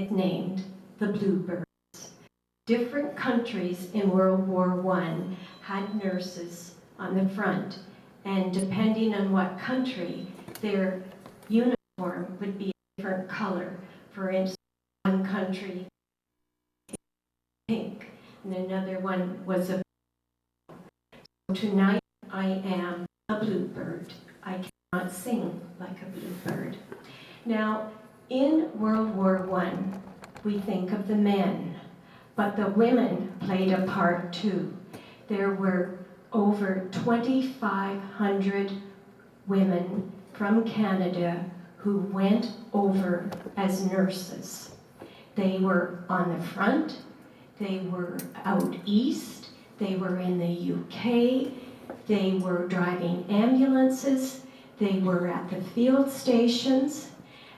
nicknamed the Bluebirds. Different countries in World War I had nurses on the front, and depending on what country, their uniform would be a different color. For instance, one country pink, and another one was a so tonight I am a bluebird. I cannot sing like a bluebird. Now, in World War I, we think of the men, but the women played a part too. There were over 2,500 women from Canada who went over as nurses. They were on the front, they were out east, they were in the UK, they were driving ambulances, they were at the field stations,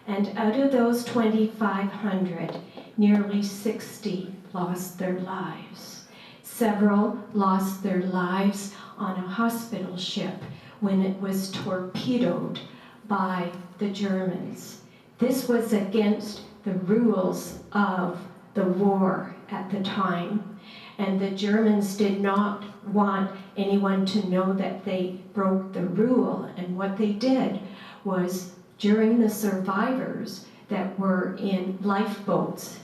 and out of those 2,500, nearly 60 lost their lives. Several lost their lives on a hospital ship when it was torpedoed by the Germans. This was against the rules of the war at the time, and the Germans did not want anyone to know that they broke the rule, and what they did was, during the survivors that were in lifeboats,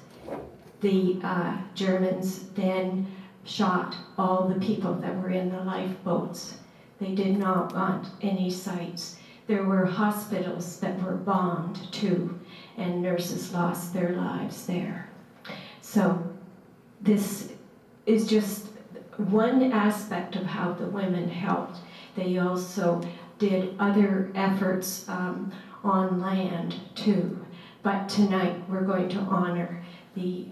the Germans then shot all the people that were in the lifeboats. They did not want any sights. There were hospitals that were bombed too, and nurses lost their lives there. So this is just one aspect of how the women helped. They also did other efforts on land too. But tonight we're going to honor the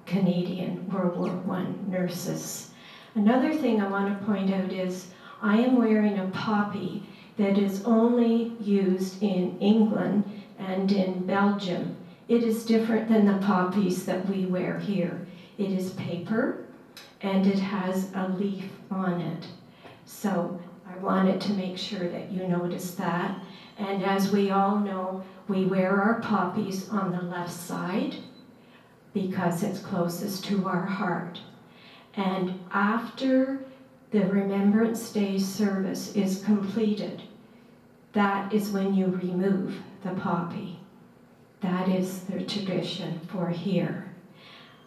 Canadian World War I nurses. Another thing I want to point out is I am wearing a poppy that is only used in England and in Belgium. It is different than the poppies that we wear here. It is paper and it has a leaf on it. So I wanted to make sure that you notice that. And as we all know, we wear our poppies on the left side because it's closest to our heart. And after the Remembrance Day service is completed, that is when you remove the poppy. That is the tradition for here.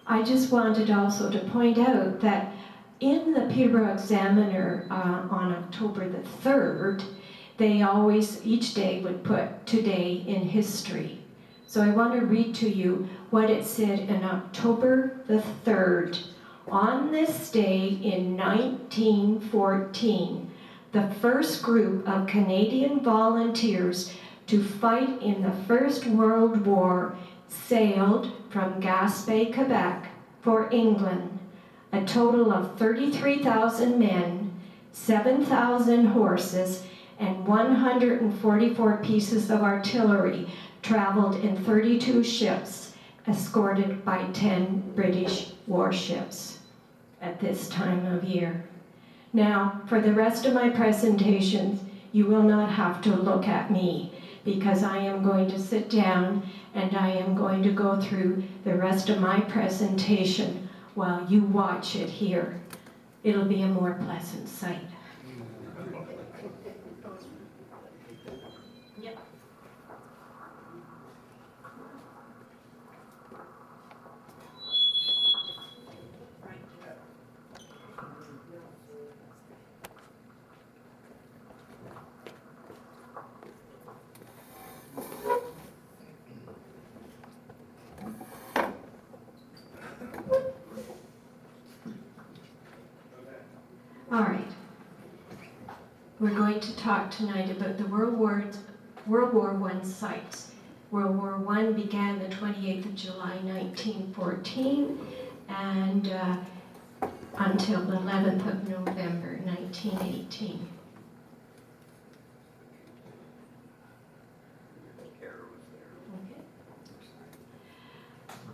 I just wanted also to point out that in the Peterborough Examiner on October the 3rd, they always, each day would put today in history. So I want to read to you what it said in October the 3rd. On this day in 1914, the first group of Canadian volunteers to fight in the First World War sailed from Gaspé, Quebec for England. A total of 33,000 men, 7,000 horses, and 144 pieces of artillery traveled in 32 ships, escorted by 10 British warships at this time of year. Now, for the rest of my presentations, you will not have to look at me because I am going to sit down and I am going to go through the rest of my presentation while you watch it here. It'll be a more pleasant sight. Yep. All right. We're going to talk tonight about the World War I sites. World War I began the 28th of July, 1914, and until the 11th of November, 1918. Okay.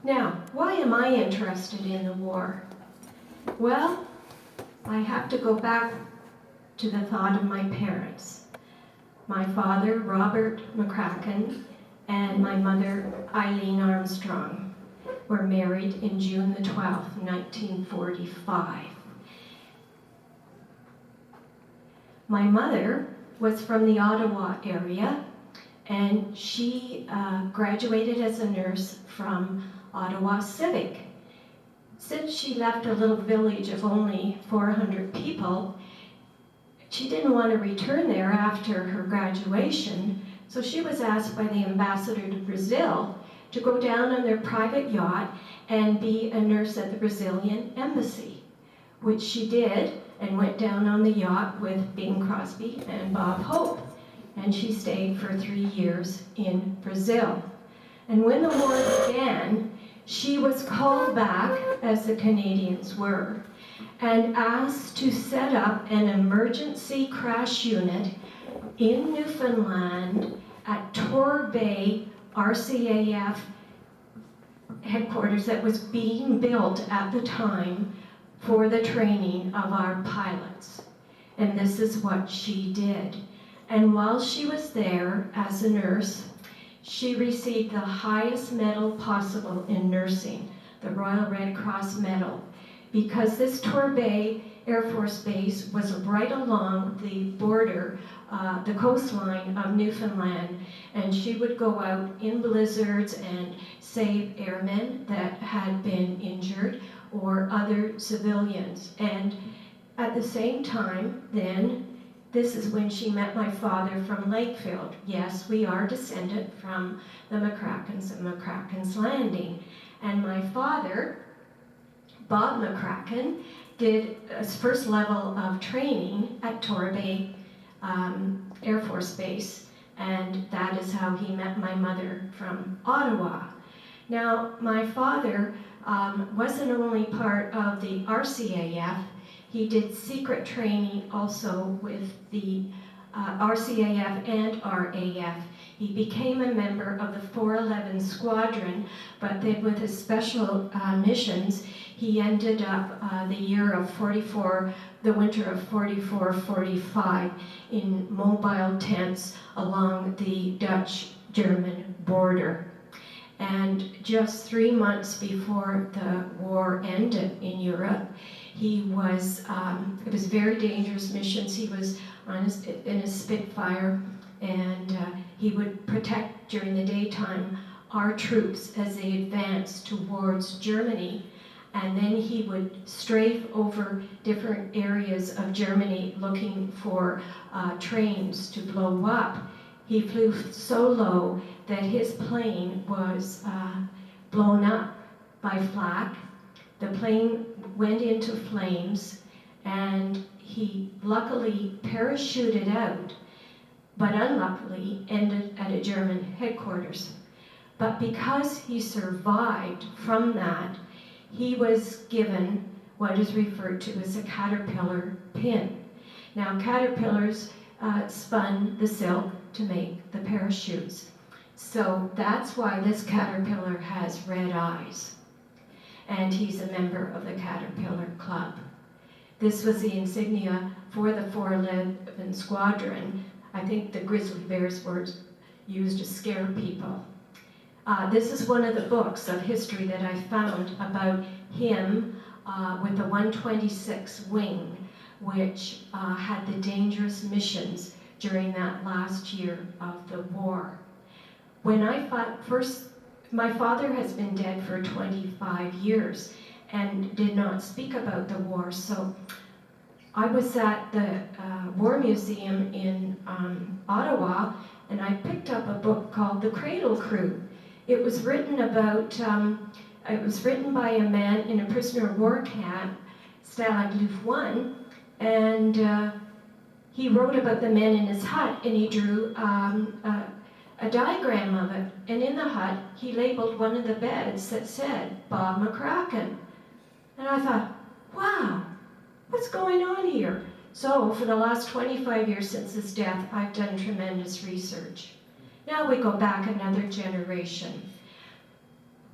Now, why am I interested in the war? Well, I have to go back to the thought of my parents. My father, Robert McCracken, and my mother, Eileen Armstrong. were married in June the 12th, 1945. My mother was from the Ottawa area, and she graduated as a nurse from Ottawa Civic. Since she left a little village of only 400 people, she didn't want to return there after her graduation, so she was asked by the ambassador to Brazil to go down on their private yacht and be a nurse at the Brazilian embassy, which she did, and went down on the yacht with Bing Crosby and Bob Hope. And she stayed for 3 years in Brazil. And when the war began, she was called back, as the Canadians were, and asked to set up an emergency crash unit in Newfoundland at Torbay RCAF headquarters that was being built at the time for the training of our pilots. And this is what she did. And while she was there as a nurse, she received the highest medal possible in nursing, the Royal Red Cross Medal, because this Torbay Air Force Base was right along the border, the coastline of Newfoundland, and she would go out in blizzards and save airmen that had been injured or other civilians. And at the same time, then, this is when she met my father from Lakefield. Yes, we are descendant from the McCrackens and McCracken's Landing. And my father, Bob McCracken, did his first level of training at Torbay Air Force Base, and that is how he met my mother from Ottawa. Now, my father wasn't only part of the RCAF, he did secret training also with the RCAF and RAF. He became a member of the 411 Squadron, but then with his special missions, he ended up the year of 44, the winter of 44-45 in mobile tents along the Dutch-German border. And just 3 months before the war ended in Europe, he was, it was very dangerous missions. He was in a Spitfire, and he would protect during the daytime our troops as they advanced towards Germany. And then he would strafe over different areas of Germany looking for trains to blow up. He flew so low that his plane was blown up by flak. The plane went into flames, and he luckily parachuted out, but unluckily ended at a German headquarters. But because he survived from that, he was given what is referred to as a caterpillar pin. Now, caterpillars spun the silk to make the parachutes. So that's why this caterpillar has red eyes. And he's a member of the Caterpillar Club. This was the insignia for the 411 Squadron. I think the grizzly bears were used to scare people. This is one of the books of history that I found about him with the 126 wing, which had the dangerous missions during that last year of the war. When I first, my father has been dead for 25 years and did not speak about the war, so I was at the War Museum in Ottawa, and I picked up a book called The Cradle Crew. It was written about, it was written by a man in a prisoner of war camp, Stalag Luft 1, and he wrote about the men in his hut, and he drew a diagram of it. And in the hut, he labeled one of the beds that said, Bob McCracken. And I thought, wow, what's going on here? So for the last 25 years since his death, I've done tremendous research. Now we go back another generation.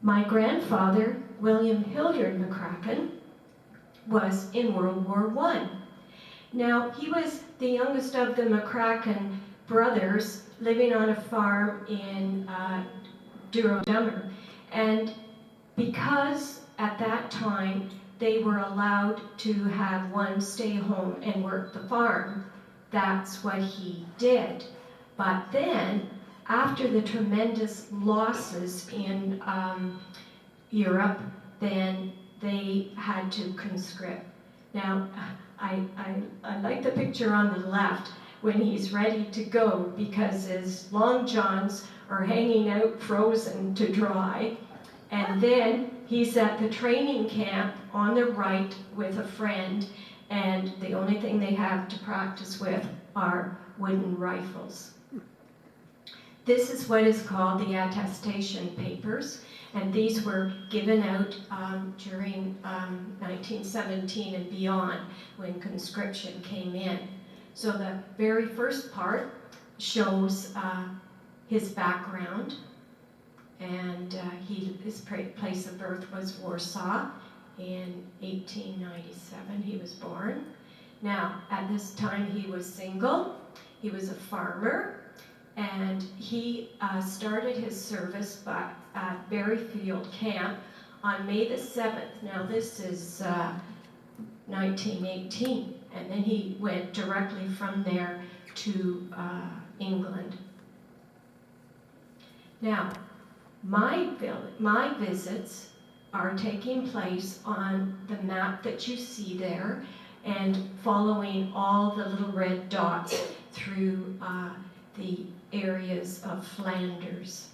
My grandfather, William Hilliard McCracken, was in World War I. Now, he was the youngest of the McCracken brothers living on a farm in Dummer. And because at that time they were allowed to have one stay home and work the farm, that's what he did. But then, after the tremendous losses in Europe, then they had to conscript. Now, I like the picture on the left when he's ready to go because his long johns are hanging out frozen to dry. And then he's at the training camp on the right with a friend, and the only thing they have to practice with are wooden rifles. This is what is called the attestation papers, and these were given out during 1917 and beyond when conscription came in. So the very first part shows his background, and his place of birth was Warsaw. In 1897 he was born. Now, at this time he was single, he was a farmer, and he started his service at Berryfield Camp on May the 7th. Now this is 1918, and then he went directly from there to England. Now, my visits are taking place on the map that you see there and following all the little red dots through the areas of Flanders.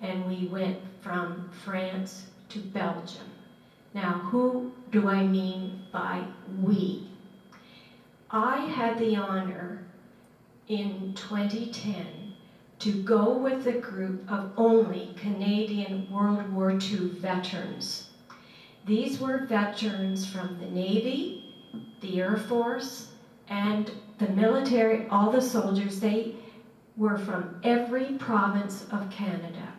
And we went from France to Belgium. Now, who do I mean by we? I had the honor in 2010 to go with a group of only Canadian World War II veterans. These were veterans from the Navy, the Air Force, and the military, all the soldiers. They were from every province of Canada.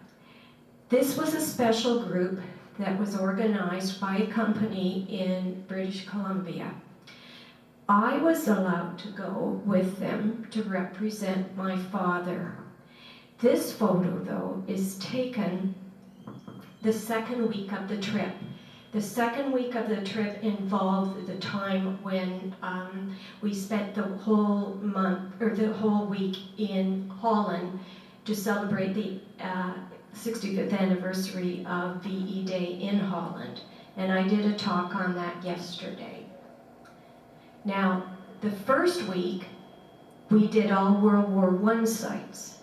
This was a special group that was organized by a company in British Columbia. I was allowed to go with them to represent my father. This photo, though, is taken the second week of the trip. The second week of the trip involved the time when we spent the whole month, or the whole week in Holland to celebrate the 65th anniversary of VE Day in Holland. And I did a talk on that yesterday. Now, the first week, we did all World War I sites.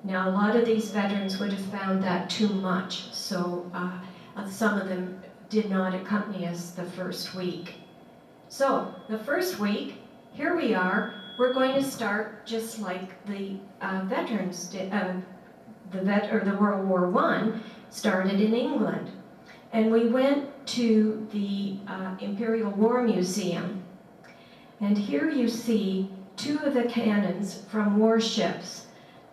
Now, a lot of these veterans would have found that too much, so some of them did not accompany us the first week. So, the first week, here we are. We're going to start just like the veterans did. The World War I started in England, and we went to the Imperial War Museum. And here you see two of the cannons from warships.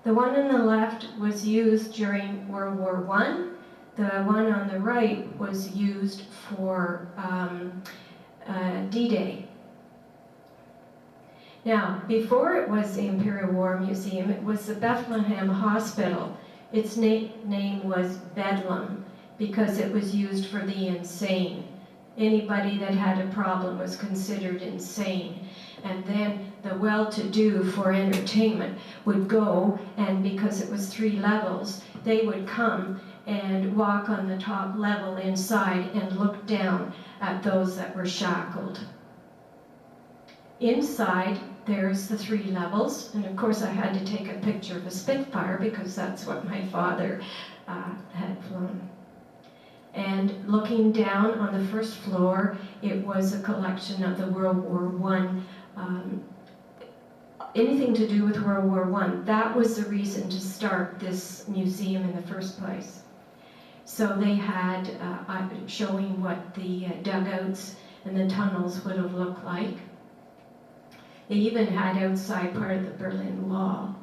The one on the left was used during World War I. The one on the right was used for D-Day. Now, before it was the Imperial War Museum, it was the Bethlehem Hospital. Its name was Bedlam because it was used for the insane. Anybody that had a problem was considered insane. And then the well-to-do for entertainment would go, and because it was 3 levels, they would come and walk on the top level inside and look down at those that were shackled. Inside, there's the 3 levels, and of course I had to take a picture of a Spitfire because that's what my father had flown. And looking down on the first floor, it was a collection of the World War I, anything to do with World War I. That was the reason to start this museum in the first place. So they had showing what the dugouts and the tunnels would have looked like. They even had outside part of the Berlin Wall.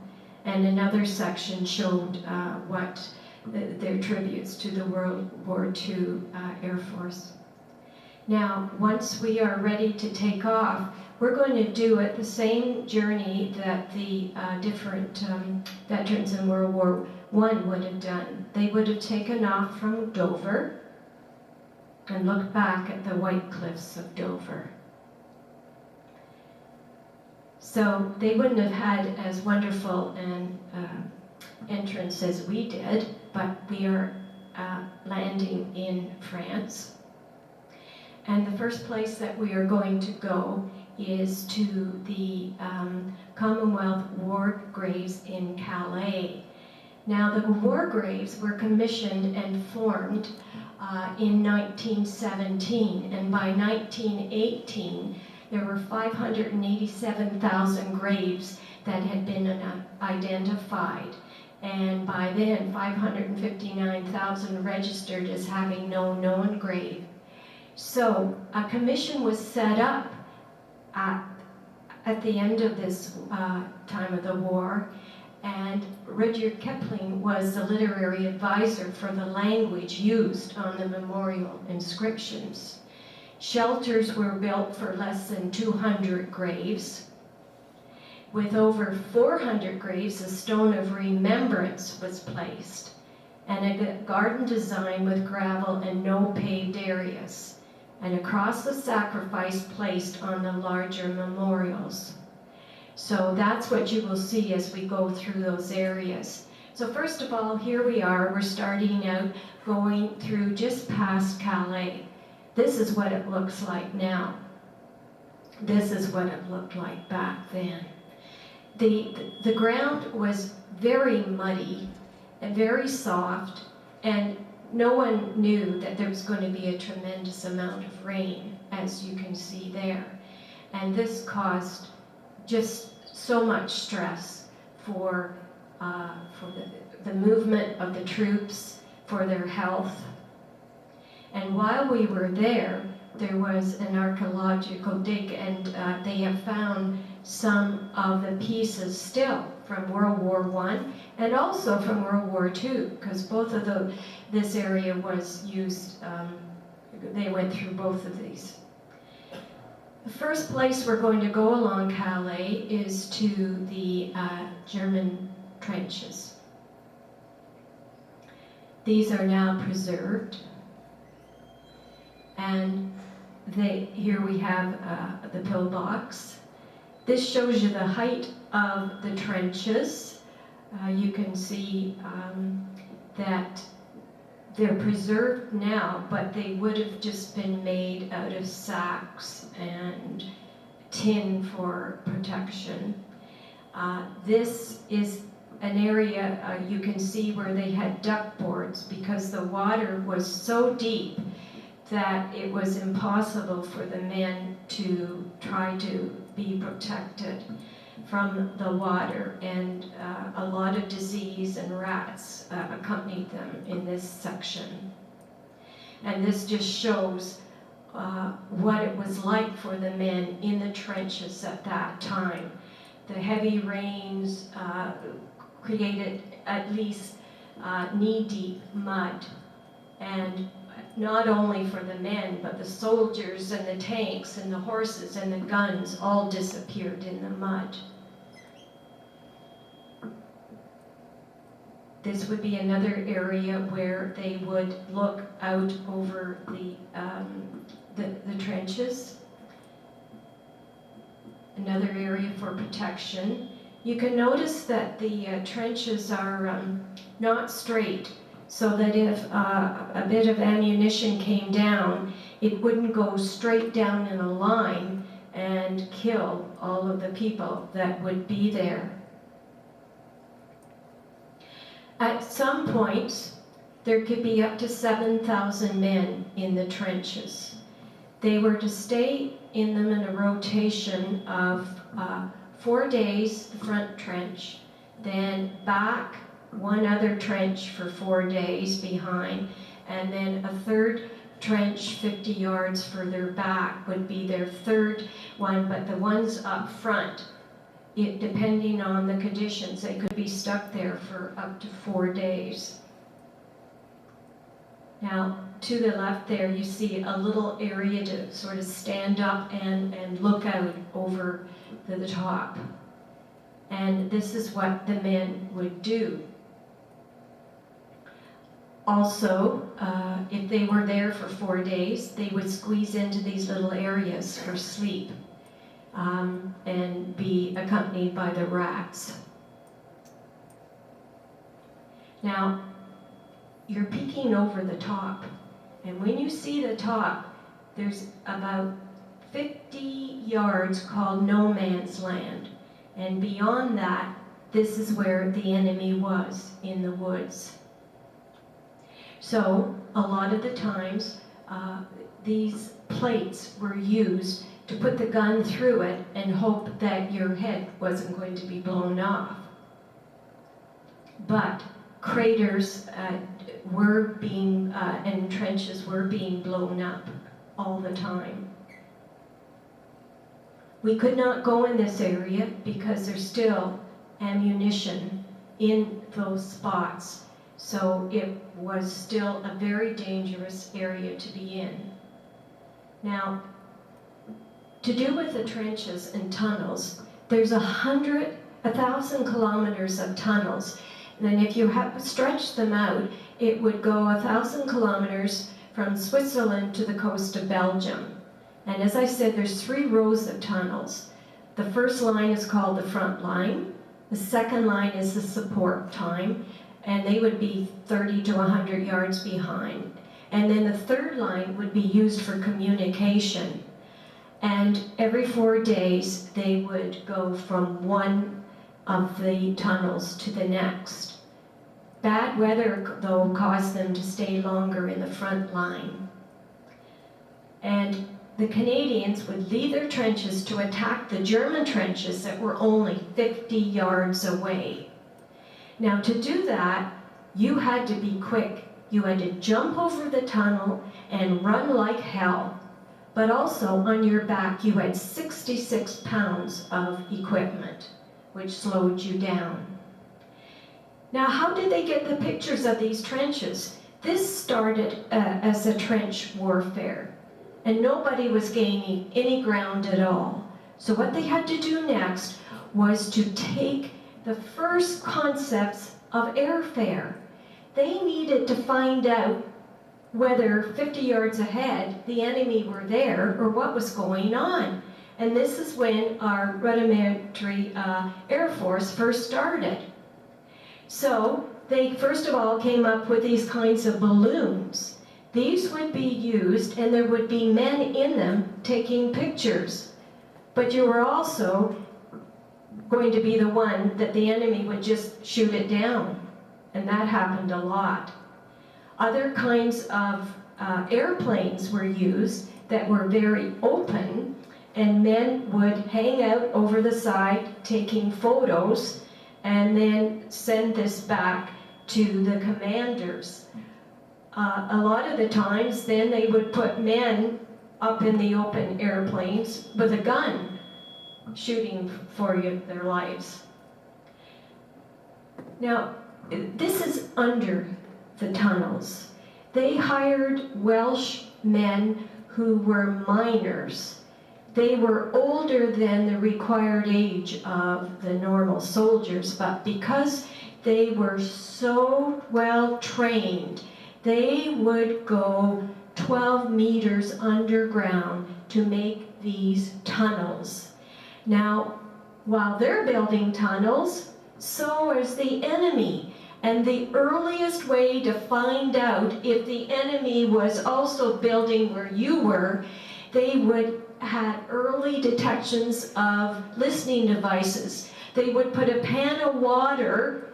And another section showed what their tributes to the World War II Air Force. Now, once we are ready to take off, we're going to do it the same journey that the different veterans in World War I would have done. They would have taken off from Dover, and look back at the white cliffs of Dover. So they wouldn't have had as wonderful an entrance as we did, but we are landing in France. And the first place that we are going to go is to the Commonwealth War Graves in Calais. Now, the war graves were commissioned and formed in 1917, and by 1918, there were 587,000 graves that had been identified. And by then, 559,000 registered as having no known grave. So a commission was set up at the end of this time of the war, and Rudyard Kipling was the literary advisor for the language used on the memorial inscriptions. Shelters were built for less than 200 graves. With over 400 graves, a stone of remembrance was placed, and a garden design with gravel and no paved areas, and a cross of sacrifice placed on the larger memorials. So that's what you will see as we go through those areas. So first of all, here we are, we're starting out going through just past Calais. This is what it looks like now. This is what it looked like back then. The ground was very muddy and very soft, and no one knew that there was going to be a tremendous amount of rain, as you can see there. And this caused just so much stress for the movement of the troops, for their health. And while we were there, there was an archaeological dig, and they have found some of the pieces still from World War I and also from World War II, because both of this area was used, they went through both of these. The first place we're going to go along Calais is to the German trenches. These are now preserved, and here we have the pillbox. This shows you the height of the trenches. You can see that they're preserved now, but they would have just been made out of sacks and tin for protection. This is an area you can see where they had duck boards because the water was so deep that it was impossible for the men to try to be protected from the water, and a lot of disease and rats accompanied them in this section. And this just shows what it was like for the men in the trenches at that time. The heavy rains created at least knee-deep mud, and not only for the men, but the soldiers and the tanks and the horses and the guns all disappeared in the mud. This would be another area where they would look out over the trenches. Another area for protection. You can notice that the trenches are not straight, so that if a bit of ammunition came down, it wouldn't go straight down in a line and kill all of the people that would be there. At some points, there could be up to 7,000 men in the trenches. They were to stay in them in a rotation of 4 days, the front trench, then back one other trench for 4 days behind, and then a third trench 50 yards further back would be their third one, but the ones up front, depending on the conditions, they could be stuck there for up to 4 days. Now, to the left there, you see a little area to sort of stand up and look out over the top. And this is what the men would do. Also, if they were there for 4 days, they would squeeze into these little areas for sleep and be accompanied by the rats. Now, you're peeking over the top, and when you see the top, there's about 50 yards called no man's land, and beyond that, this is where the enemy was, in the woods. So, a lot of the times, these plates were used to put the gun through it and hope that your head wasn't going to be blown off. But craters were being, and trenches were being blown up all the time. We could not go in this area because there's still ammunition in those spots. So it was still a very dangerous area to be in. Now, to do with the trenches and tunnels, there's 1,000 kilometers of tunnels. And then if you stretch them out, it would go 1,000 kilometers from Switzerland to the coast of Belgium. And as I said, there's 3 rows of tunnels. The first line is called the front line. The second line is the support time, and they would be 30 to 100 yards behind. And then the third line would be used for communication. And every 4 days, they would go from one of the tunnels to the next. Bad weather, though, caused them to stay longer in the front line. And the Canadians would leave their trenches to attack the German trenches that were only 50 yards away. Now, to do that, you had to be quick. You had to jump over the tunnel and run like hell. But also, on your back, you had 66 pounds of equipment, which slowed you down. Now, how did they get the pictures of these trenches? This started as a trench warfare, and nobody was gaining any ground at all. So what they had to do next was to take the first concepts of airfare. They needed to find out whether 50 yards ahead the enemy were there or what was going on. And this is when our rudimentary Air Force first started. So they first of all came up with these kinds of balloons. These would be used, and there would be men in them taking pictures. But you were also going to be the one that the enemy would just shoot it down. And that happened a lot. Other kinds of airplanes were used that were very open, and men would hang out over the side taking photos and then send this back to the commanders. A lot of the times then they would put men up in the open airplanes with a gun shooting for their lives. Now, this is under the tunnels. They hired Welsh men who were miners. They were older than the required age of the normal soldiers, but because they were so well trained, they would go 12 meters underground to make these tunnels. Now, while they're building tunnels, so is the enemy. And the earliest way to find out if the enemy was also building where you were, they would have early detections of listening devices. They would put a pan of water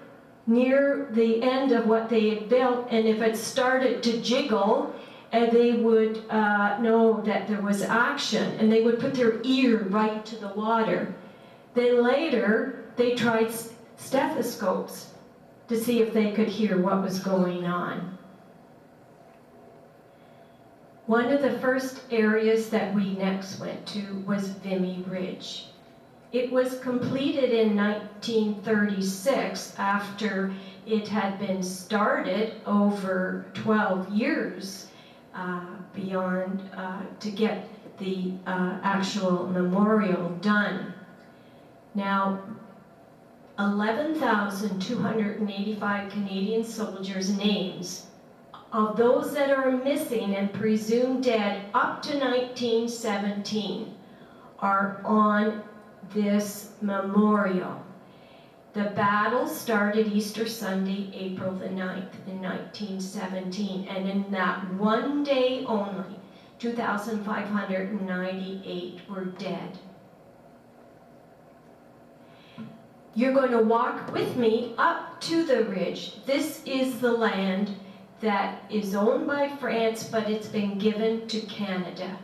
near the end of what they had built, and if it started to jiggle, they would know that there was action, and they would put their ear right to the water. Then later, they tried stethoscopes to see if they could hear what was going on. One of the first areas that we next went to was Vimy Ridge. It was completed in 1936 after it had been started over 12 years beyond to get the actual memorial done. Now, 11,285 Canadian soldiers' names of those that are missing and presumed dead up to 1917 are on this memorial. The battle started Easter Sunday, April the 9th in 1917, and in that one day only, 2,598 were dead. You're going to walk with me up to the ridge. This is the land that is owned by France, but it's been given to Canada.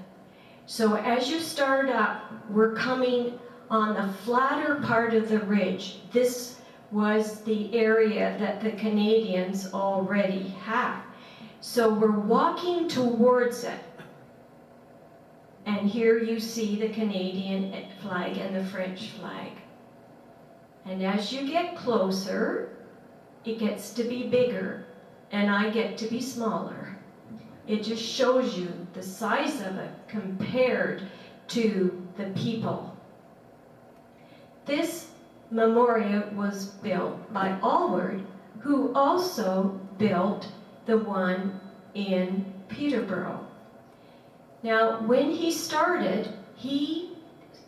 So as you start up, we're coming on the flatter part of the ridge. This was the area that the Canadians already had. So we're walking towards it. And here you see the Canadian flag and the French flag. And as you get closer, it gets to be bigger, and I get to be smaller. It just shows you the size of it compared to the people. This memorial was built by Allward, who also built the one in Peterborough. Now, when he started, he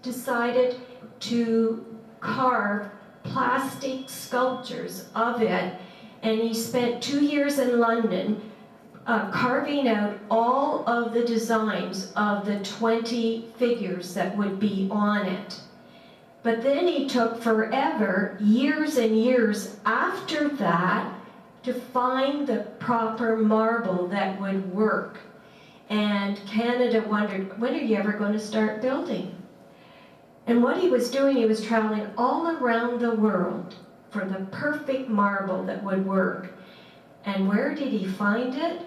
decided to carve plastic sculptures of it, and he spent 2 years in London carving out all of the designs of the 20 figures that would be on it. But then he took forever, years and years after that, to find the proper marble that would work. And Canada wondered, when are you ever going to start building? And what he was doing, he was traveling all around the world for the perfect marble that would work. And where did he find it?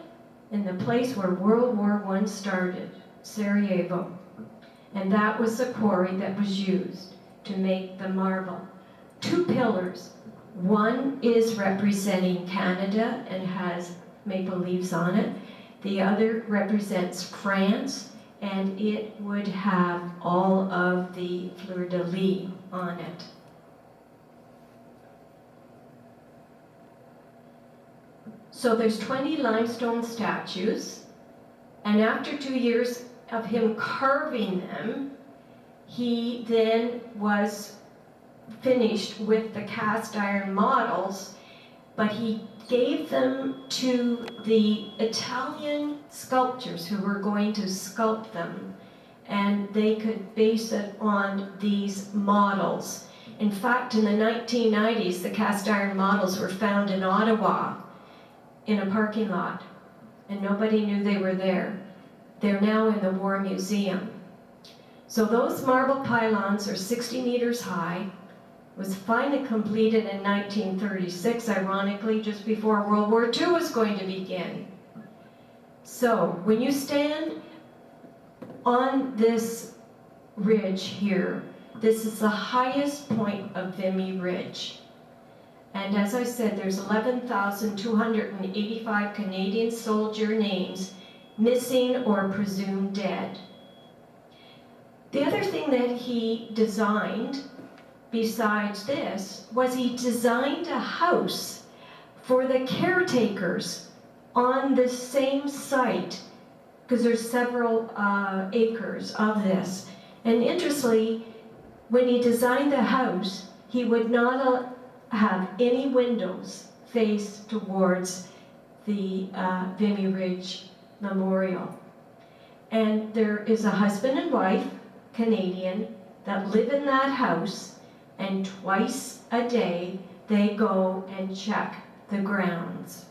In the place where World War I started, Sarajevo. And that was the quarry that was used to make the marble. 2 pillars. One is representing Canada and has maple leaves on it. The other represents France, and it would have all of the fleur-de-lis on it. So there's 20 limestone statues, and after 2 years of him carving them, he then was finished with the cast iron models, but he gave them to the Italian sculptors who were going to sculpt them, and they could base it on these models. In fact, in the 1990s, the cast iron models were found in Ottawa in a parking lot, and nobody knew they were there. They're now in the War Museum. So those marble pylons are 60 meters high, was finally completed in 1936, ironically, just before World War II was going to begin. So when you stand on this ridge here, this is the highest point of Vimy Ridge. And as I said, there's 11,285 Canadian soldier names missing or presumed dead. The other thing that he designed, besides this, was he designed a house for the caretakers on the same site, because there's several acres of this. And interestingly, when he designed the house, he would not have any windows face towards the Vimy Ridge Memorial. And there is a husband and wife, Canadian, that live in that house, and twice a day they go and check the grounds.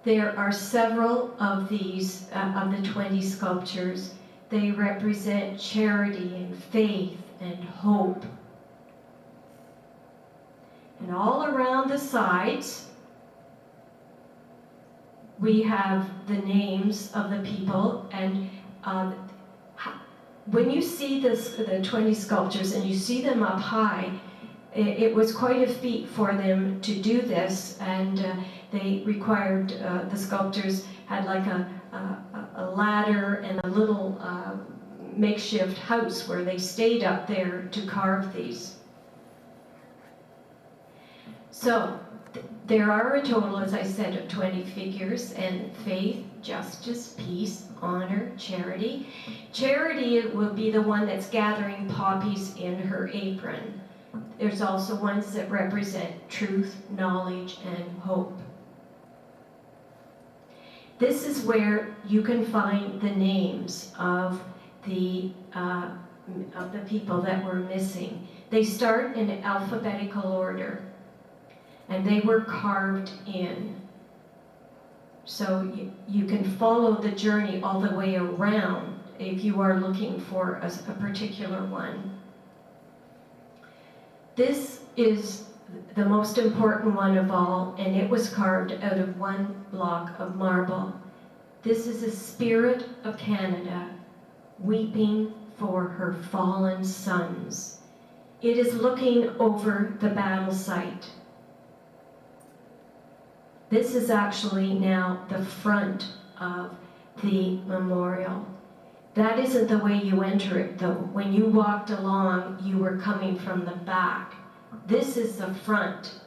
There are several of these, of the 20 sculptures. They represent charity and faith and hope. And all around the sides, we have the names of the people, and when you see the 20 sculptures and you see them up high, it was quite a feat for them to do this, and they required, the sculptors had like a ladder and a little makeshift house where they stayed up there to carve these. So There are a total, as I said, of 20 figures, and faith, justice, peace, honor, charity. Charity will be the one that's gathering poppies in her apron. There's also ones that represent truth, knowledge, and hope. This is where you can find the names of the people that were missing. They start in alphabetical order, and they were carved in. So you can follow the journey all the way around if you are looking for a particular one. This is the most important one of all, and it was carved out of one block of marble. This is a spirit of Canada weeping for her fallen sons. It is looking over the battle site. This is actually now the front of the memorial. That isn't the way you enter it, though. When you walked along, you were coming from the back. This is the front.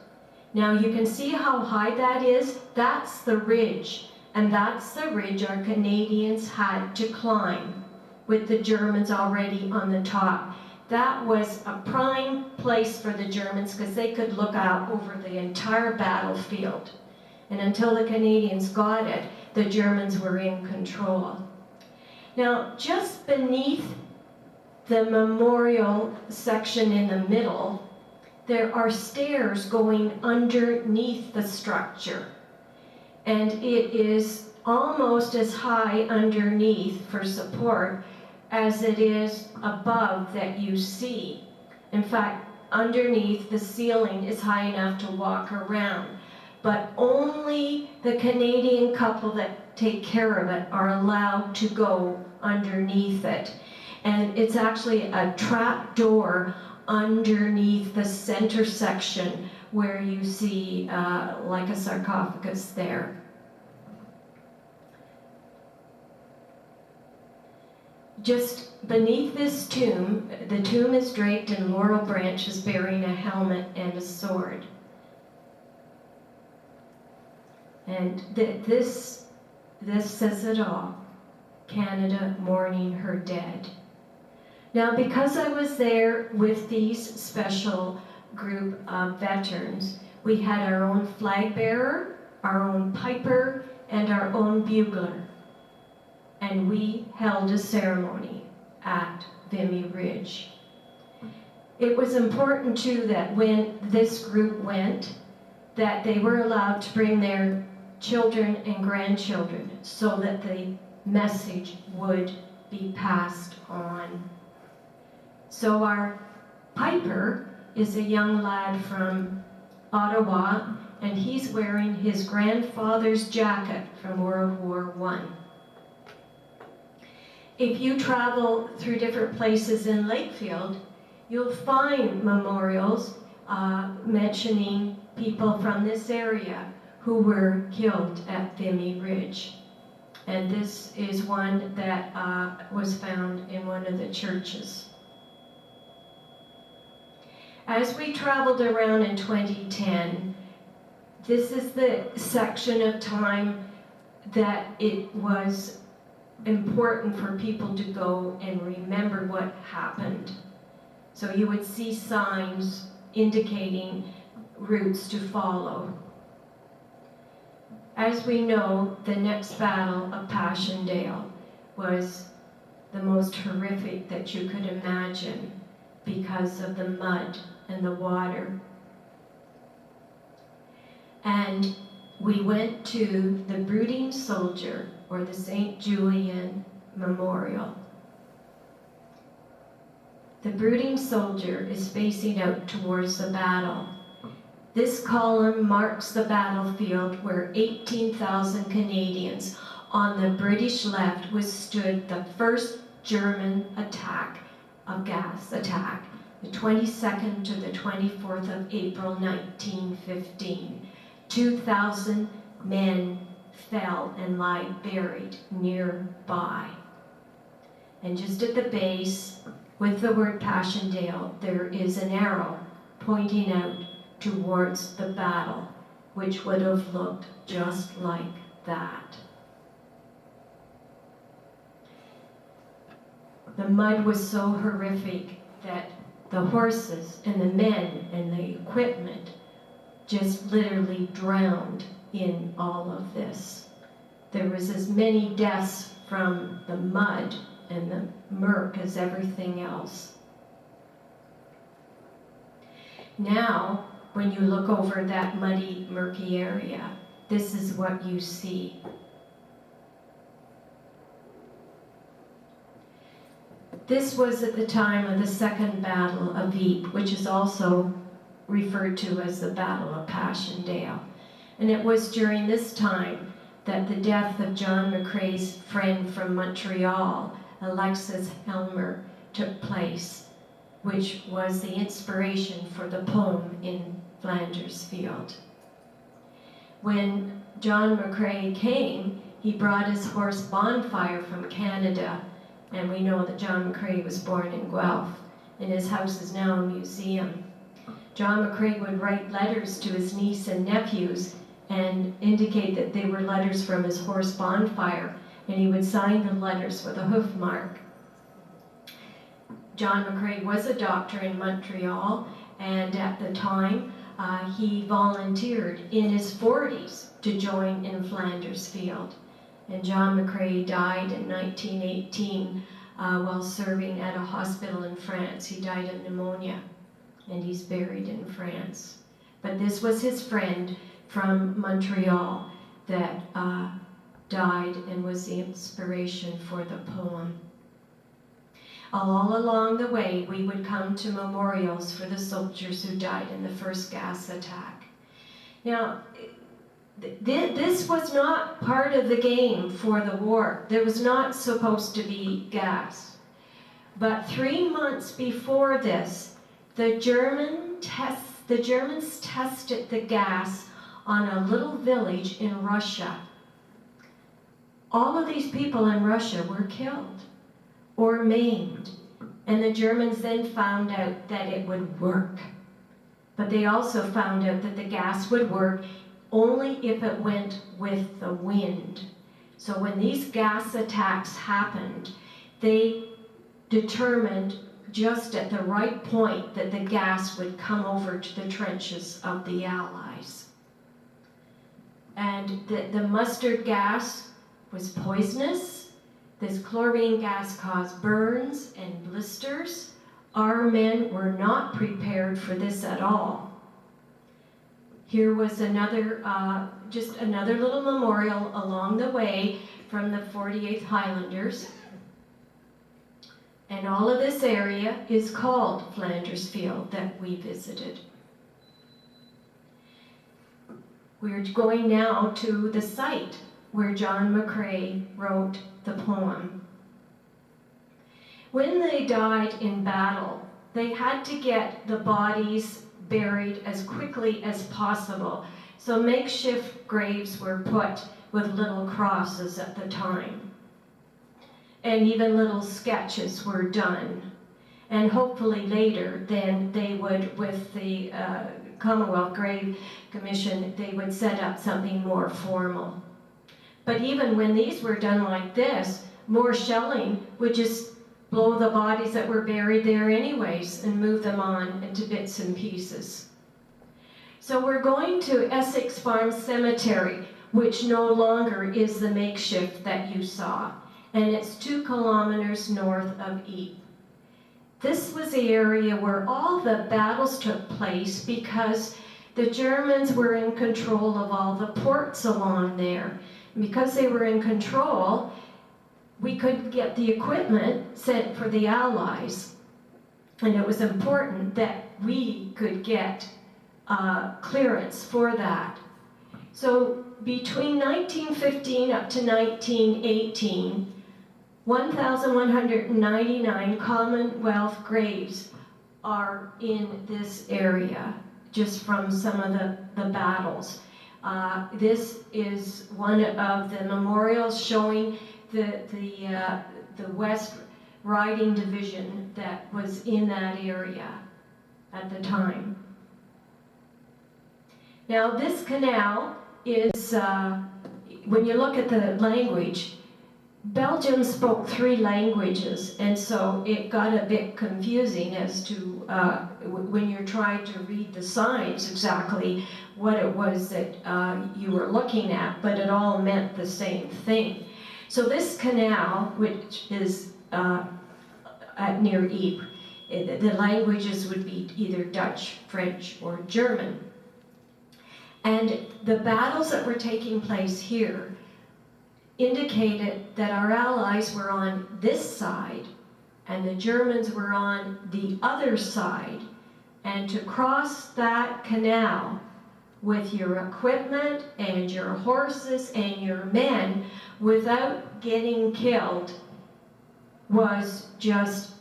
Now you can see how high that is. That's the ridge, and that's the ridge our Canadians had to climb with the Germans already on the top. That was a prime place for the Germans because they could look out over the entire battlefield. And until the Canadians got it, the Germans were in control. Now, just beneath the memorial section in the middle, there are stairs going underneath the structure. And it is almost as high underneath for support as it is above that you see. In fact, underneath the ceiling is high enough to walk around. But only the Canadian couple that take care of it are allowed to go underneath it. And it's actually a trap door underneath the center section where you see like a sarcophagus there. Just beneath this tomb, the tomb is draped in laurel branches bearing a helmet and a sword. And this says it all. Canada mourning her dead. Now, because I was there with these special group of veterans, we had our own flag bearer, our own piper, and our own bugler. And we held a ceremony at Vimy Ridge. It was important, too, that when this group went, that they were allowed to bring their children and grandchildren so that the message would be passed on. So our piper is a young lad from Ottawa, and he's wearing his grandfather's jacket from World War I. If you travel through different places in Lakefield, you'll find memorials mentioning people from this area who were killed at Vimy Ridge. And this is one that was found in one of the churches. As we traveled around in 2010, this is the section of time that it was important for people to go and remember what happened. So you would see signs indicating routes to follow. As we know, the next battle of Passchendaele was the most horrific that you could imagine because of the mud and the water. And we went to the Brooding Soldier, or the St. Julian Memorial. The Brooding Soldier is facing out towards the battle. This column marks the battlefield where 18,000 Canadians on the British left withstood the first German gas attack, the 22nd to the 24th of April 1915. 2,000 men fell and lie buried nearby. And just at the base, with the word Passchendaele, there is an arrow pointing out towards the battle which would have looked just like that. The mud was so horrific that the horses and the men and the equipment just literally drowned in all of this. There was as many deaths from the mud and the murk as everything else. Now, when you look over that muddy, murky area, this is what you see. This was at the time of the Second Battle of Ypres, which is also referred to as the Battle of Passchendaele. And it was during this time that the death of John McCrae's friend from Montreal, Alexis Helmer, took place, which was the inspiration for the poem in Flanders Field. When John McCrae came, he brought his horse Bonfire from Canada, and we know that John McCrae was born in Guelph, and his house is now a museum. John McCrae would write letters to his niece and nephews and indicate that they were letters from his horse Bonfire, and he would sign the letters with a hoof mark. John McCrae was a doctor in Montreal, and at the time he volunteered in his 40s to join in Flanders Field. And John McCrae died in 1918 while serving at a hospital in France. He died of pneumonia, and he's buried in France. But this was his friend from Montreal that died and was the inspiration for the poem. All along the way, we would come to memorials for the soldiers who died in the first gas attack. Now, this was not part of the game for the war. There was not supposed to be gas. But 3 months before this, the Germans tested the gas on a little village in Russia. All of these people in Russia were killed or maimed, and the Germans then found out that it would work. But they also found out that the gas would work only if it went with the wind. So when these gas attacks happened, they determined just at the right point that the gas would come over to the trenches of the Allies. And the mustard gas was poisonous. This chlorine gas caused burns and blisters. Our men were not prepared for this at all. Here was another, just another little memorial along the way from the 48th Highlanders. And all of this area is called Flanders Field that we visited. We're going now to the site where John McCrae wrote the poem. When they died in battle, they had to get the bodies buried as quickly as possible. So makeshift graves were put with little crosses at the time. And even little sketches were done. And hopefully later, then they would, with the Commonwealth Grave Commission, they would set up something more formal. But even when these were done like this, more shelling would just blow the bodies that were buried there anyways and move them on into bits and pieces. So we're going to Essex Farm Cemetery, which no longer is the makeshift that you saw, and it's 2 kilometers north of Ypres. This was the area where all the battles took place because the Germans were in control of all the ports along there. And because they were in control, we could get the equipment sent for the Allies. And it was important that we could get clearance for that. So between 1915 up to 1918, 1,199 Commonwealth graves are in this area, just from some of the battles. This is one of the memorials showing the West Riding Division that was in that area at the time. Now this canal is, when you look at the language, Belgium spoke 3 languages, and so it got a bit confusing as to when you're trying to read the signs exactly what it was that you were looking at, but it all meant the same thing. So this canal, which is near Ypres, the languages would be either Dutch, French, or German. And the battles that were taking place here indicated that our allies were on this side and the Germans were on the other side. And to cross that canal with your equipment and your horses and your men without getting killed was just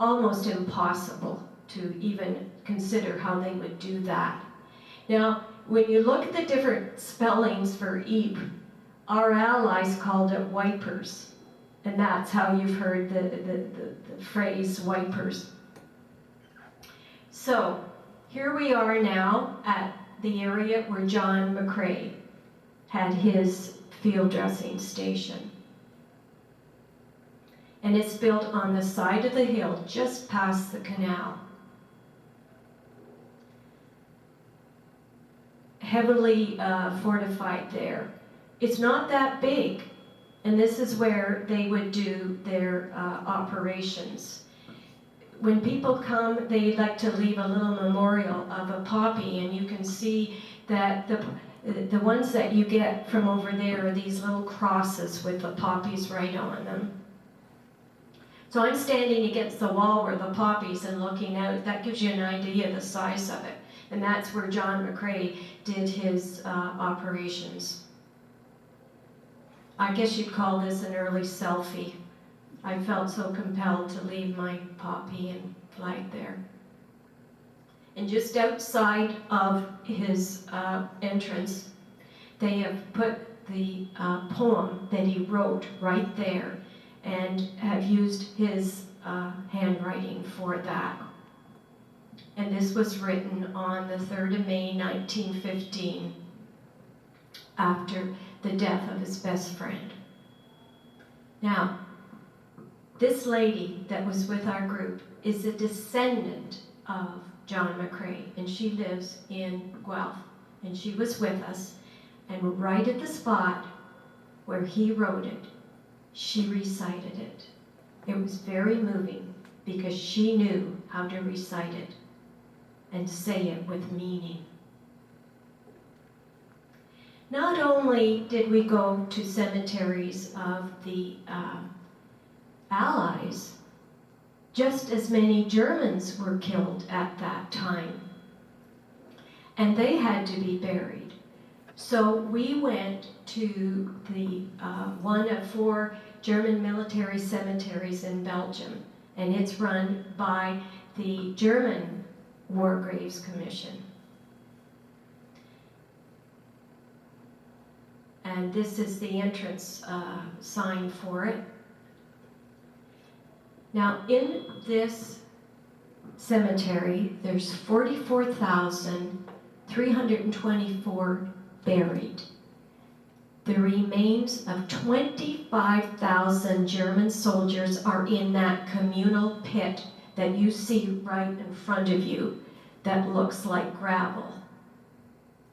almost impossible to even consider how they would do that. Now, when you look at the different spellings for Ypres, our allies called it wipers, and that's how you've heard the phrase wipers. So, here we are now at the area where John McCrae had his field dressing station. And it's built on the side of the hill just past the canal. Heavily fortified there. It's not that big, and this is where they would do their operations. When people come, they like to leave a little memorial of a poppy, and you can see that the ones that you get from over there are these little crosses with the poppies right on them. So I'm standing against the wall where the poppies and looking out. That gives you an idea of the size of it. And that's where John McCrae did his operations. I guess you'd call this an early selfie. I felt so compelled to leave my poppy and flag there. And just outside of his entrance, they have put the poem that he wrote right there, and have used his handwriting for that. And this was written on the 3rd of May, 1915, after the death of his best friend. Now, this lady that was with our group is a descendant of John McCrae, and she lives in Guelph, and she was with us, and right at the spot where he wrote it, she recited it. It was very moving because she knew how to recite it and say it with meaning. Not only did we go to cemeteries of the Allies, just as many Germans were killed at that time, and they had to be buried. So we went to the one of 4 German military cemeteries in Belgium, and it's run by the German War Graves Commission. And this is the entrance sign for it. Now, in this cemetery, there's 44,324 buried. The remains of 25,000 German soldiers are in that communal pit that you see right in front of you that looks like gravel.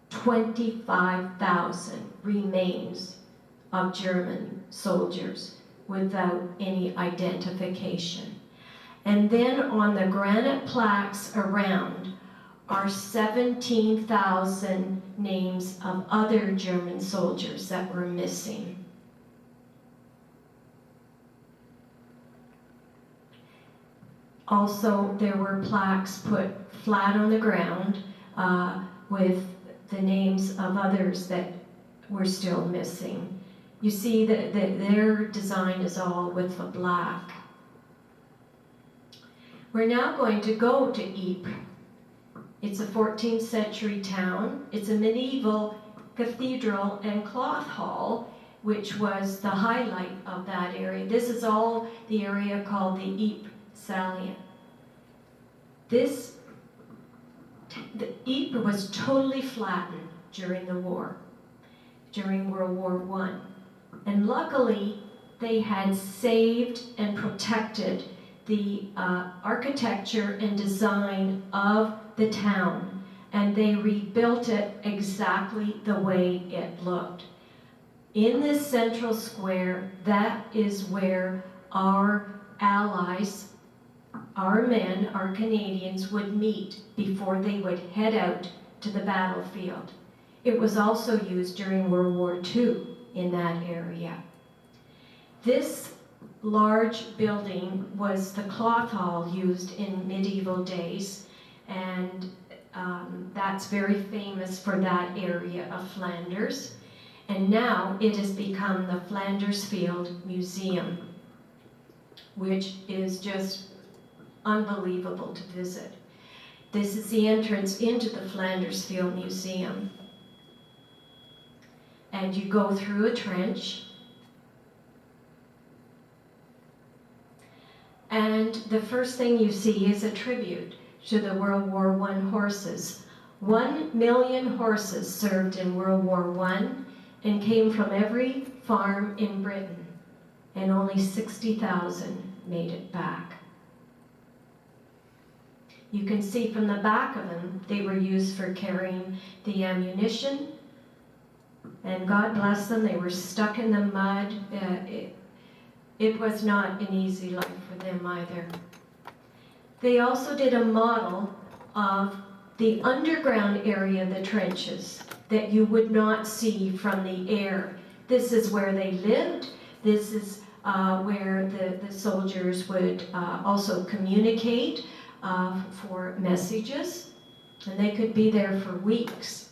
25,000 remains of German soldiers without any identification. And then on the granite plaques around are 17,000 names of other German soldiers that were missing. Also, there were plaques put flat on the ground with the names of others that were still missing. You see that their design is all with the black. We're now going to go to Ypres. It's a 14th century town. It's a medieval cathedral and cloth hall, which was the highlight of that area. This is all the area called the Ypres Salient. This the Ypres was totally flattened during the war, during World War I. And luckily, they had saved and protected the architecture and design of the town, and they rebuilt it exactly the way it looked. In this central square, that is where our allies, our men, our Canadians would meet before they would head out to the battlefield. It was also used during World War II in that area. This large building was the cloth hall used in medieval days, and that's very famous for that area of Flanders. And now it has become the Flanders Field Museum, which is just unbelievable to visit. This is the entrance into the Flanders Field Museum. And you go through a trench, and the first thing you see is a tribute to the World War I horses. 1 million horses served in World War I and came from every farm in Britain, and only 60,000 made it back. You can see from the back of them, they were used for carrying the ammunition, and God bless them, they were stuck in the mud. It was not an easy life for them either. They also did a model of the underground area of the trenches that you would not see from the air. This is where they lived. This is where the soldiers would also communicate for messages, and they could be there for weeks.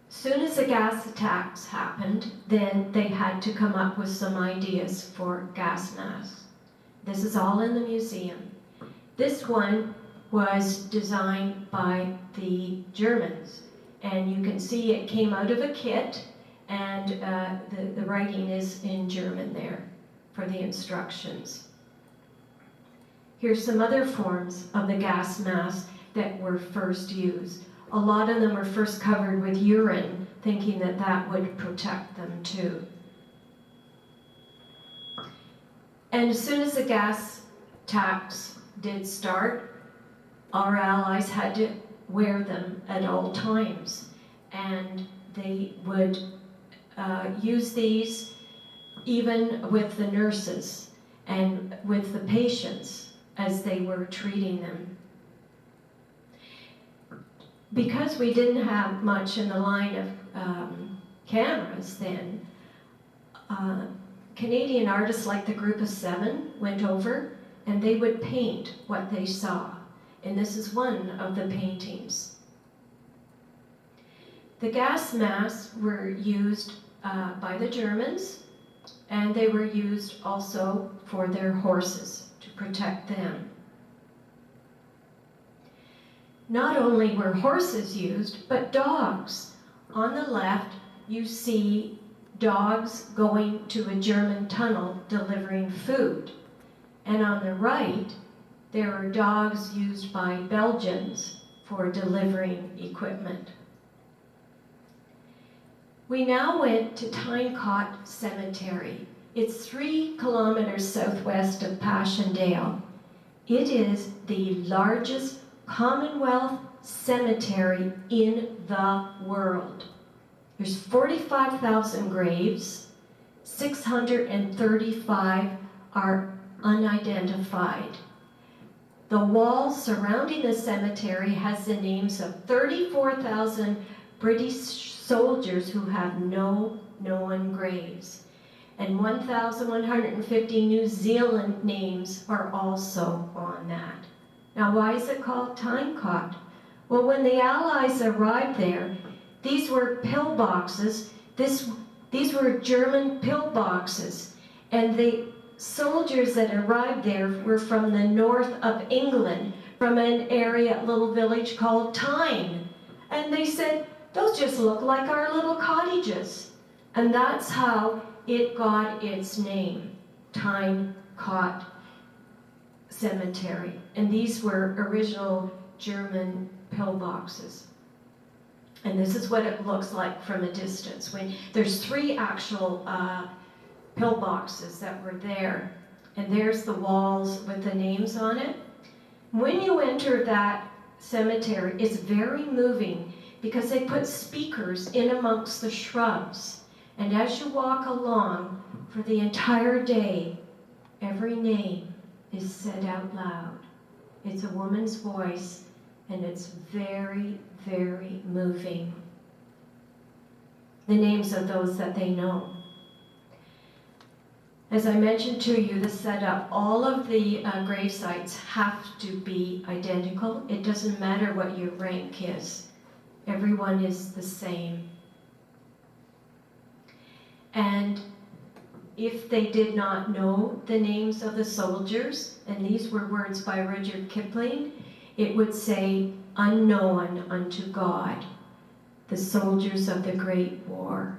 Soon as the gas attacks happened, then they had to come up with some ideas for gas masks. This is all in the museum. This one was designed by the Germans, and you can see it came out of a kit, and the writing is in German there for the instructions. Here's some other forms of the gas masks that were first used. A lot of them were first covered with urine, thinking that that would protect them too. And as soon as the gas attacks did start, our allies had to wear them at all times. And they would use these even with the nurses and with the patients as they were treating them. Because we didn't have much in the line of cameras then, Canadian artists like the Group of Seven went over and they would paint what they saw. And this is one of the paintings. The gas masks were used by the Germans, and they were used also for their horses to protect them. Not only were horses used, but dogs. On the left, you see dogs going to a German tunnel delivering food. And on the right, there are dogs used by Belgians for delivering equipment. We now went to Tyncott Cemetery. It's 3 kilometers southwest of Passchendaele. It is the largest Commonwealth cemetery in the world. There's 45,000 graves, 635 are unidentified. The wall surrounding the cemetery has the names of 34,000 British soldiers who have no known graves. And 1,150 New Zealand names are also on that. Now, why is it called Tyncott? Well, when the Allies arrived there, these were pillboxes. These were German pillboxes. And the soldiers that arrived there were from the north of England, from an area, little village called Tyne. And they said, those just look like our little cottages. And that's how it got its name, Tyncott Cemetery. And these were original German pillboxes. And this is what it looks like from a distance. When there's 3 actual pillboxes that were there, and there's the walls with the names on it. When you enter that cemetery, it's very moving because they put speakers in amongst the shrubs. And as you walk along for the entire day, every name is said out loud. It's a woman's voice, and it's very, very moving. The names of those that they know. As I mentioned to you, the setup, all of the grave sites have to be identical. It doesn't matter what your rank is. Everyone is the same. And if they did not know the names of the soldiers, and these were words by Rudyard Kipling, it would say, unknown unto God, the soldiers of the Great War.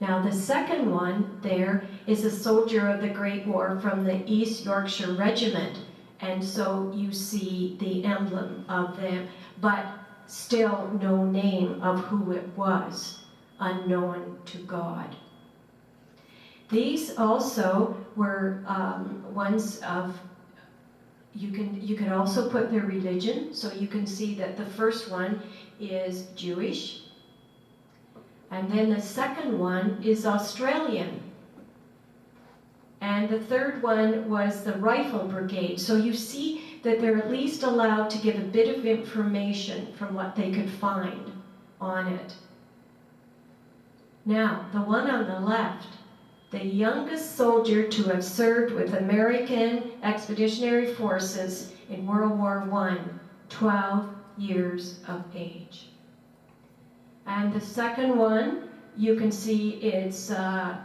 Now the second one there is a soldier of the Great War from the East Yorkshire Regiment, and so you see the emblem of them, but still no name of who it was, unknown to God. These also were ones of, you can also put their religion, so you can see that the first one is Jewish, and then the second one is Australian, and the third one was the Rifle Brigade. So you see that they're at least allowed to give a bit of information from what they could find on it. Now, the one on the left, the youngest soldier to have served with American Expeditionary Forces in World War I, 12 years of age. And the second one, you can see it's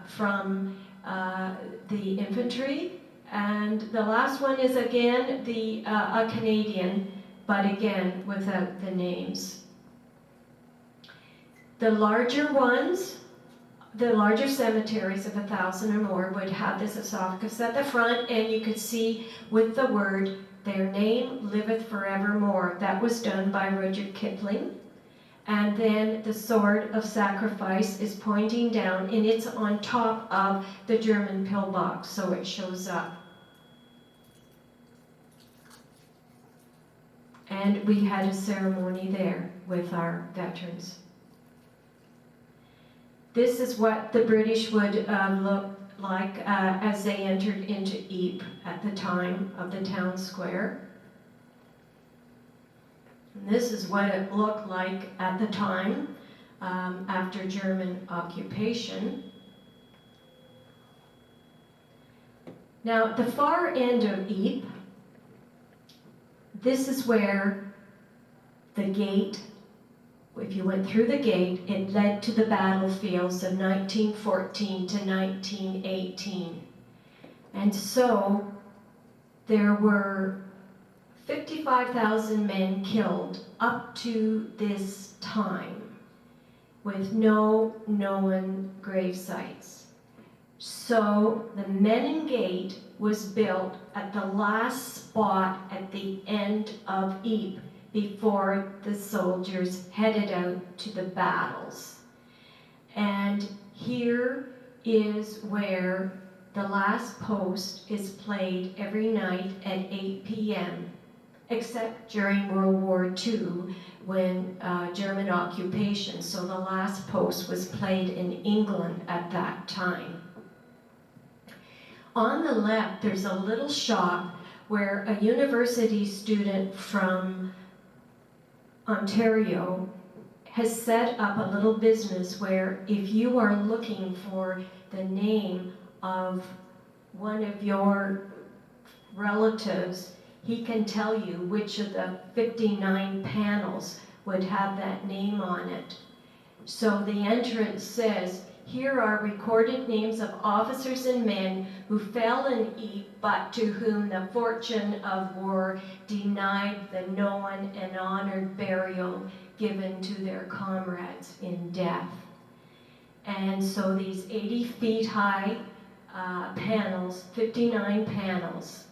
from the infantry. And the last one is again a Canadian, but again without the names. The larger ones, the larger cemeteries of 1,000 or more would have this esophagus at the front, and you could see with the word, their name liveth forevermore. That was done by Rudyard Kipling. And then the sword of sacrifice is pointing down, and it's on top of the German pillbox, so it shows up. And we had a ceremony there with our veterans. This is what the British would look like as they entered into Ypres at the time of the town square. And this is what it looked like at the time after German occupation. Now, at the far end of Ypres, this is where the gate, if you went through the gate, it led to the battlefields of 1914 to 1918. And so there were 55,000 men killed up to this time with no known grave sites. So the Menin Gate was built at the last spot at the end of Ypres before the soldiers headed out to the battles. And here is where the last post is played every night at 8 p.m., except during World War II when German occupation, so the last post was played in England at that time. On the left, there's a little shop where a university student from Ontario has set up a little business where if you are looking for the name of one of your relatives, he can tell you which of the 59 panels would have that name on it. So the entrance says, here are recorded names of officers and men who fell in Ypres, but to whom the fortune of war denied the known and honored burial given to their comrades in death. And so these 80 feet high panels, 59 panels.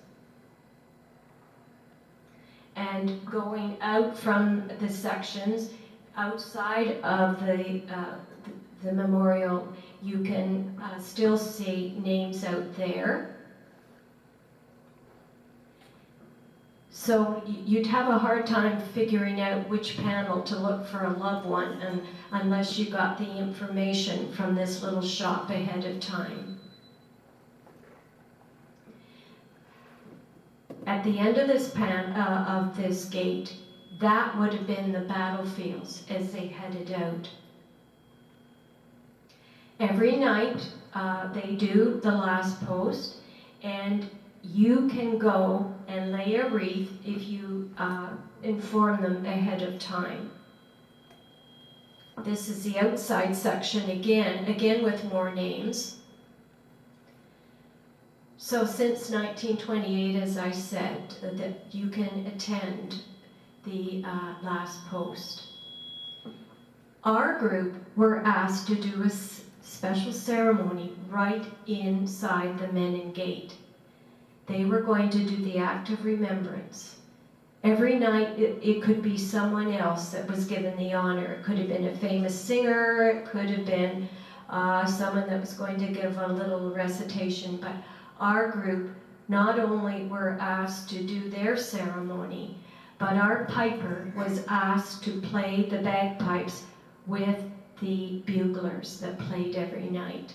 and going out from the sections outside of the memorial, you can still see names out there. So you'd have a hard time figuring out which panel to look for a loved one unless you got the information from this little shop ahead of time. At the end of this gate, that would have been the battlefields as they headed out. Every night they do the last post, and you can go and lay a wreath if you inform them ahead of time. This is the outside section again with more names. So since 1928, as I said, that you can attend the last post. Our group were asked to do a special ceremony right inside the Menin Gate. They were going to do the act of remembrance. Every night it could be someone else that was given the honor. It could have been a famous singer, it could have been someone that was going to give a little recitation, but our group not only were asked to do their ceremony, but our piper was asked to play the bagpipes with the buglers that played every night.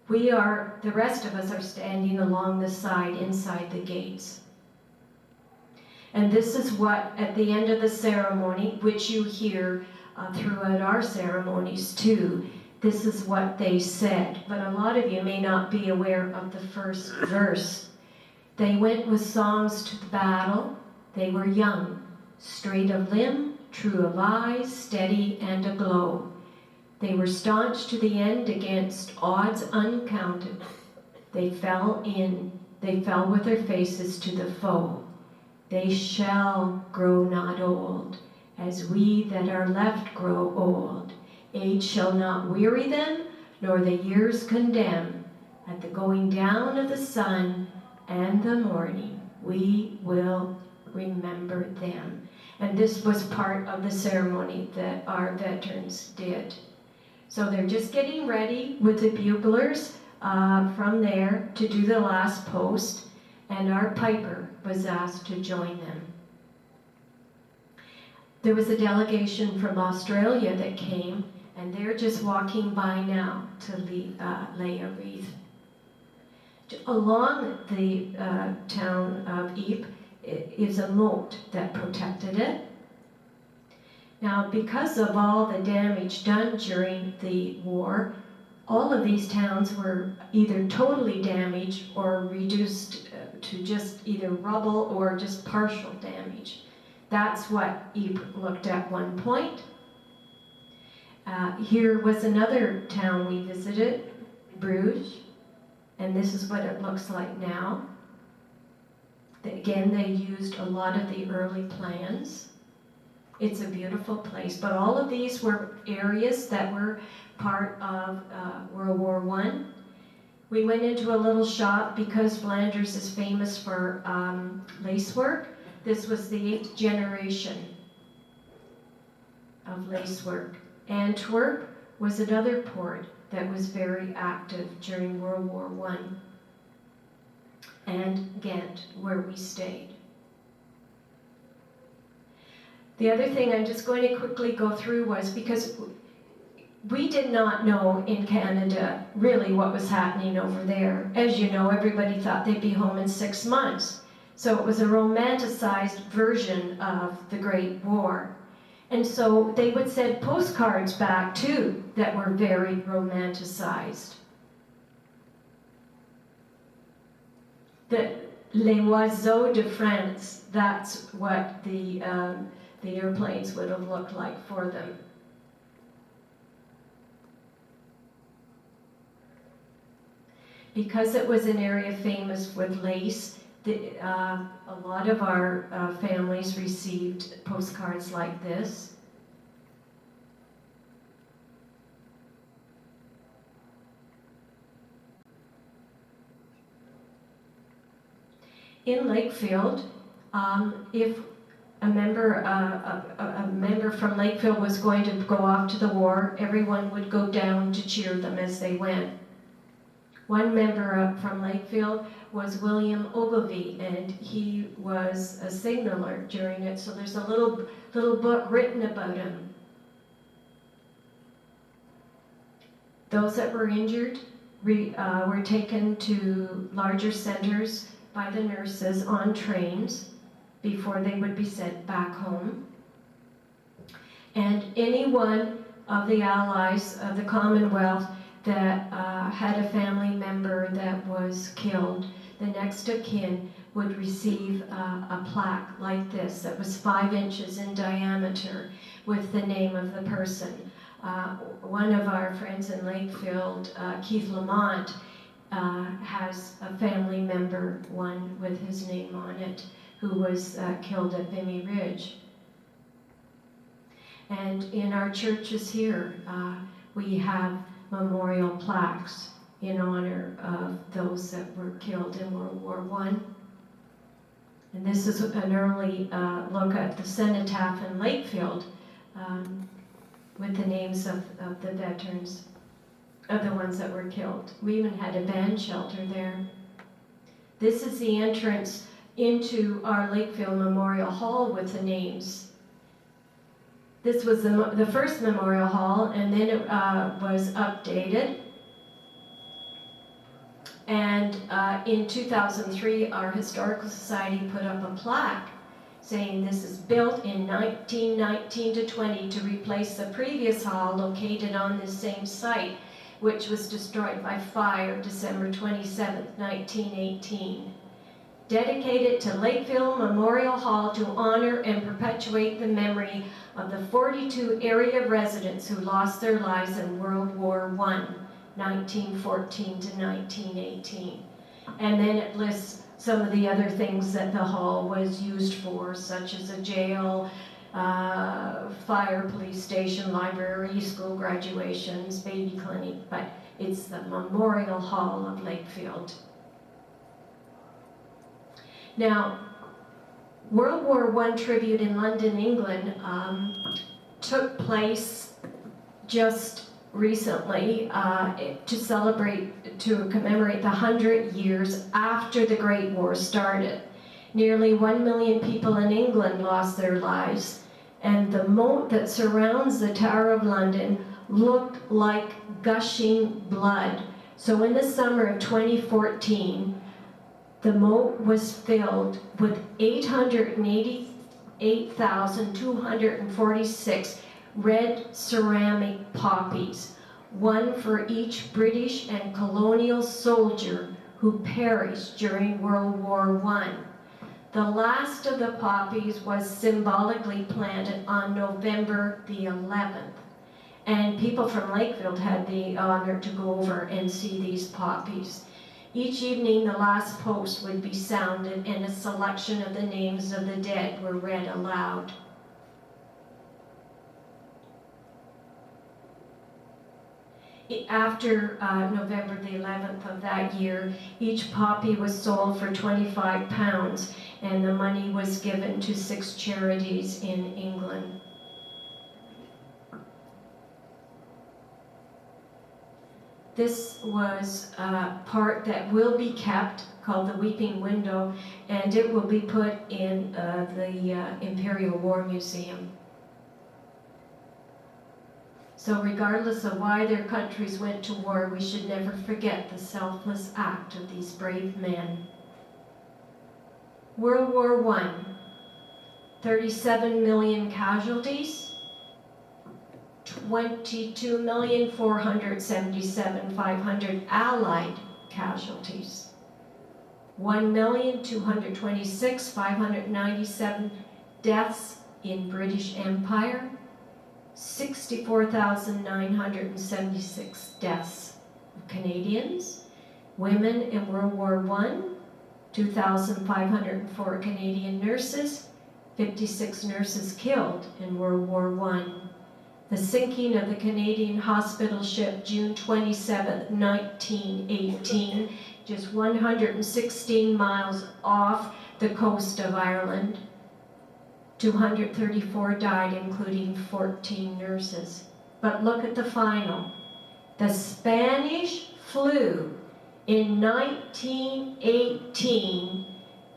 The rest of us are standing along the side inside the gates. And this is what, at the end of the ceremony, which you hear throughout our ceremonies too, this is what they said. But a lot of you may not be aware of the first verse. They went with songs to the battle. They were young, straight of limb, true of eyes, steady and aglow. They were staunch to the end against odds uncounted. They fell with their faces to the foe. They shall grow not old, as we that are left grow old. Age shall not weary them, nor the years condemn. At the going down of the sun and the morning, we will remember them. And this was part of the ceremony that our veterans did. So they're just getting ready with the buglers from there to do the last post, and our piper was asked to join them. There was a delegation from Australia that came, and they're just walking by now to lay a wreath. Along the town of Ypres is a moat that protected it. Now, because of all the damage done during the war, all of these towns were either totally damaged or reduced to just either rubble or just partial damage. That's what Ypres looked at one point. Here was another town we visited, Bruges, and this is what it looks like now. Again, they used a lot of the early plans. It's a beautiful place, but all of these were areas that were part of World War I. We went into a little shop because Flanders is famous for lace work. This was the 8th generation of lace work. Antwerp was another port that was very active during World War I. And Ghent, where we stayed. The other thing I'm just going to quickly go through was because we did not know in Canada really what was happening over there. As you know, everybody thought they'd be home in 6 months. So it was a romanticized version of the Great War. And so they would send postcards back too that were very romanticized. The Les Oiseaux de France, that's what the airplanes would have looked like for them. Because it was an area famous with lace, a lot of our families received postcards like this. In Lakefield, If a member from Lakefield was going to go off to the war, everyone would go down to cheer them as they went. One member from Lakefield was William Ogilvie, and he was a signaller during it, so there's a little book written about him. Those that were injured were taken to larger centers by the nurses on trains before they would be sent back home. And any one of the allies of the Commonwealth that had a family member that was killed, the next of kin would receive a plaque like this that was 5 inches in diameter with the name of the person. One of our friends in Lakefield, Keith Lamont, has a family member, one with his name on it, who was killed at Vimy Ridge. And in our churches here, we have memorial plaques in honor of those that were killed in World War I. And this is an early look at the cenotaph in Lakefield with the names of the veterans, of the ones that were killed. We even had a band shelter there. This is the entrance into our Lakefield Memorial Hall with the names. This was the first memorial hall, and then it was updated. And in 2003, our Historical Society put up a plaque saying this is built in 1919 to 20 to replace the previous hall located on this same site, which was destroyed by fire December 27, 1918. Dedicated to Lakefield Memorial Hall to honor and perpetuate the memory of the 42 area residents who lost their lives in World War I, 1914 to 1918. And then it lists some of the other things that the hall was used for, such as a jail, fire, police station, library, school graduations, baby clinic, but it's the Memorial Hall of Lakefield. Now, World War I tribute in London, England took place just recently to commemorate the 100 years after the Great War started. Nearly 1 million people in England lost their lives, and the moat that surrounds the Tower of London looked like gushing blood. So in the summer of 2014, the moat was filled with 888,246 red ceramic poppies, one for each British and colonial soldier who perished during World War I. The last of the poppies was symbolically planted on November the 11th. And people from Lakefield had the honor to go over and see these poppies. Each evening, the last post would be sounded and a selection of the names of the dead were read aloud. After November the 11th of that year, each poppy was sold for £25, and the money was given to 6 charities in England. This was a part that will be kept, called the Weeping Window, and it will be put in the Imperial War Museum. So regardless of why their countries went to war, we should never forget the selfless act of these brave men. World War I, 37 million casualties, 22,477,500 Allied casualties, 1,226,597 deaths in British Empire, 64,976 deaths of Canadians, women in World War I, 2,504 Canadian nurses, 56 nurses killed in World War I. The sinking of the Canadian hospital ship June 27, 1918, just 116 miles off the coast of Ireland. 234 died, including 14 nurses. But look at the final. The Spanish flu in 1918,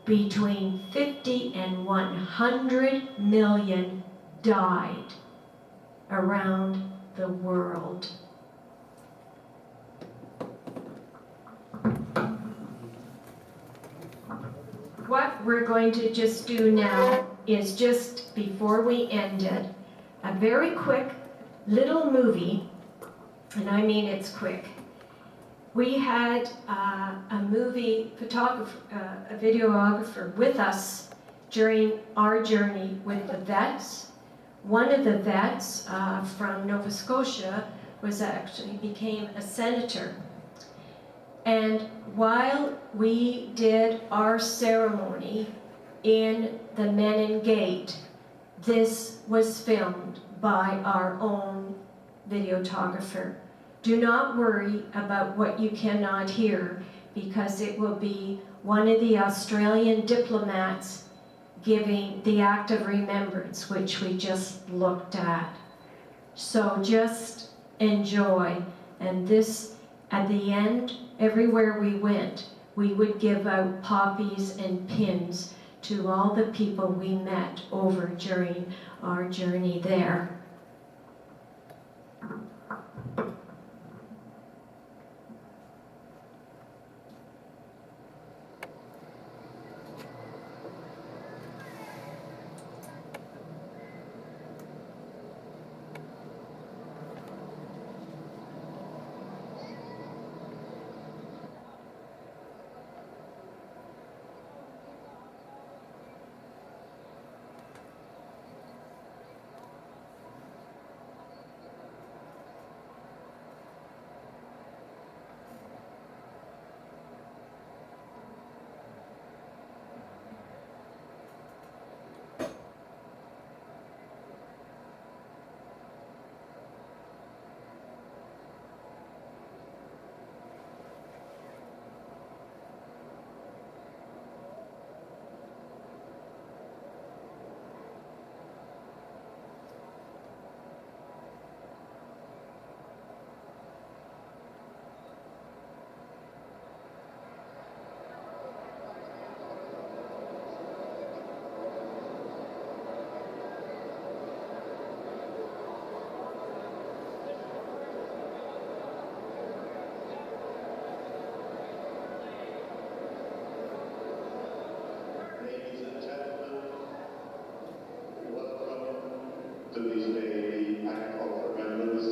between 50 and 100 million died around the world. What we're going to just do now is, just before we end it, a very quick little movie, and I mean it's quick. We had a movie photographer, a videographer with us during our journey with the vets. One of the vets from Nova Scotia became a senator. And while we did our ceremony in the Menin Gate, this was filmed by our own videographer. Do not worry about what you cannot hear, because it will be one of the Australian diplomats giving the act of remembrance, which we just looked at. So just enjoy. And this, at the end, everywhere we went, we would give out poppies and pins to all the people we met over during our journey there. To this day, the act of remembrance.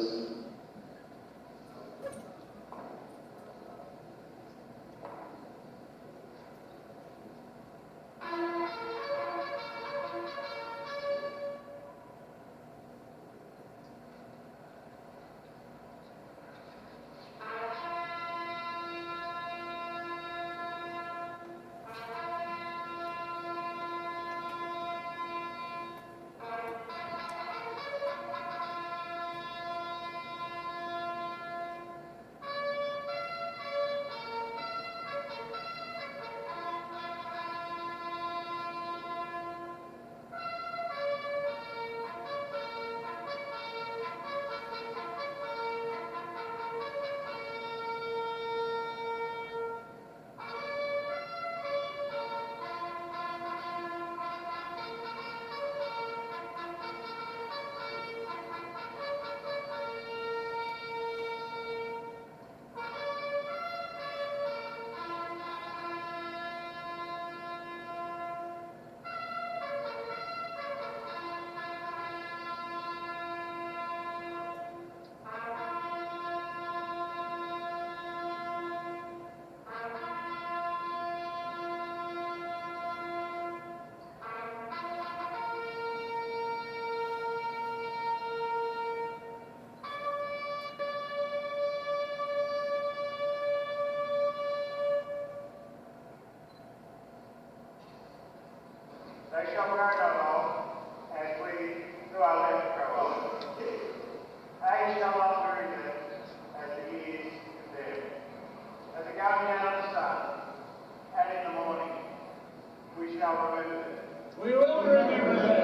They shall guard our law as we do our left farewell. I shall not weary them as the years condemn. As the going down of the sun, shall remember this. We will remember this.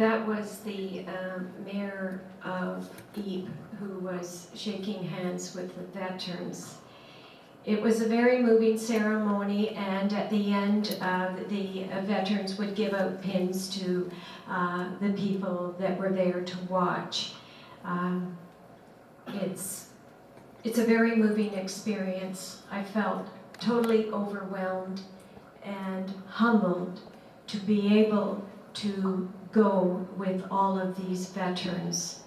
that was the mayor of Ypres who was shaking hands with the veterans. It was a very moving ceremony, and at the end, the veterans would give out pins to the people that were there to watch. It's a very moving experience. I felt totally overwhelmed and humbled to be able to go with all of these veterans.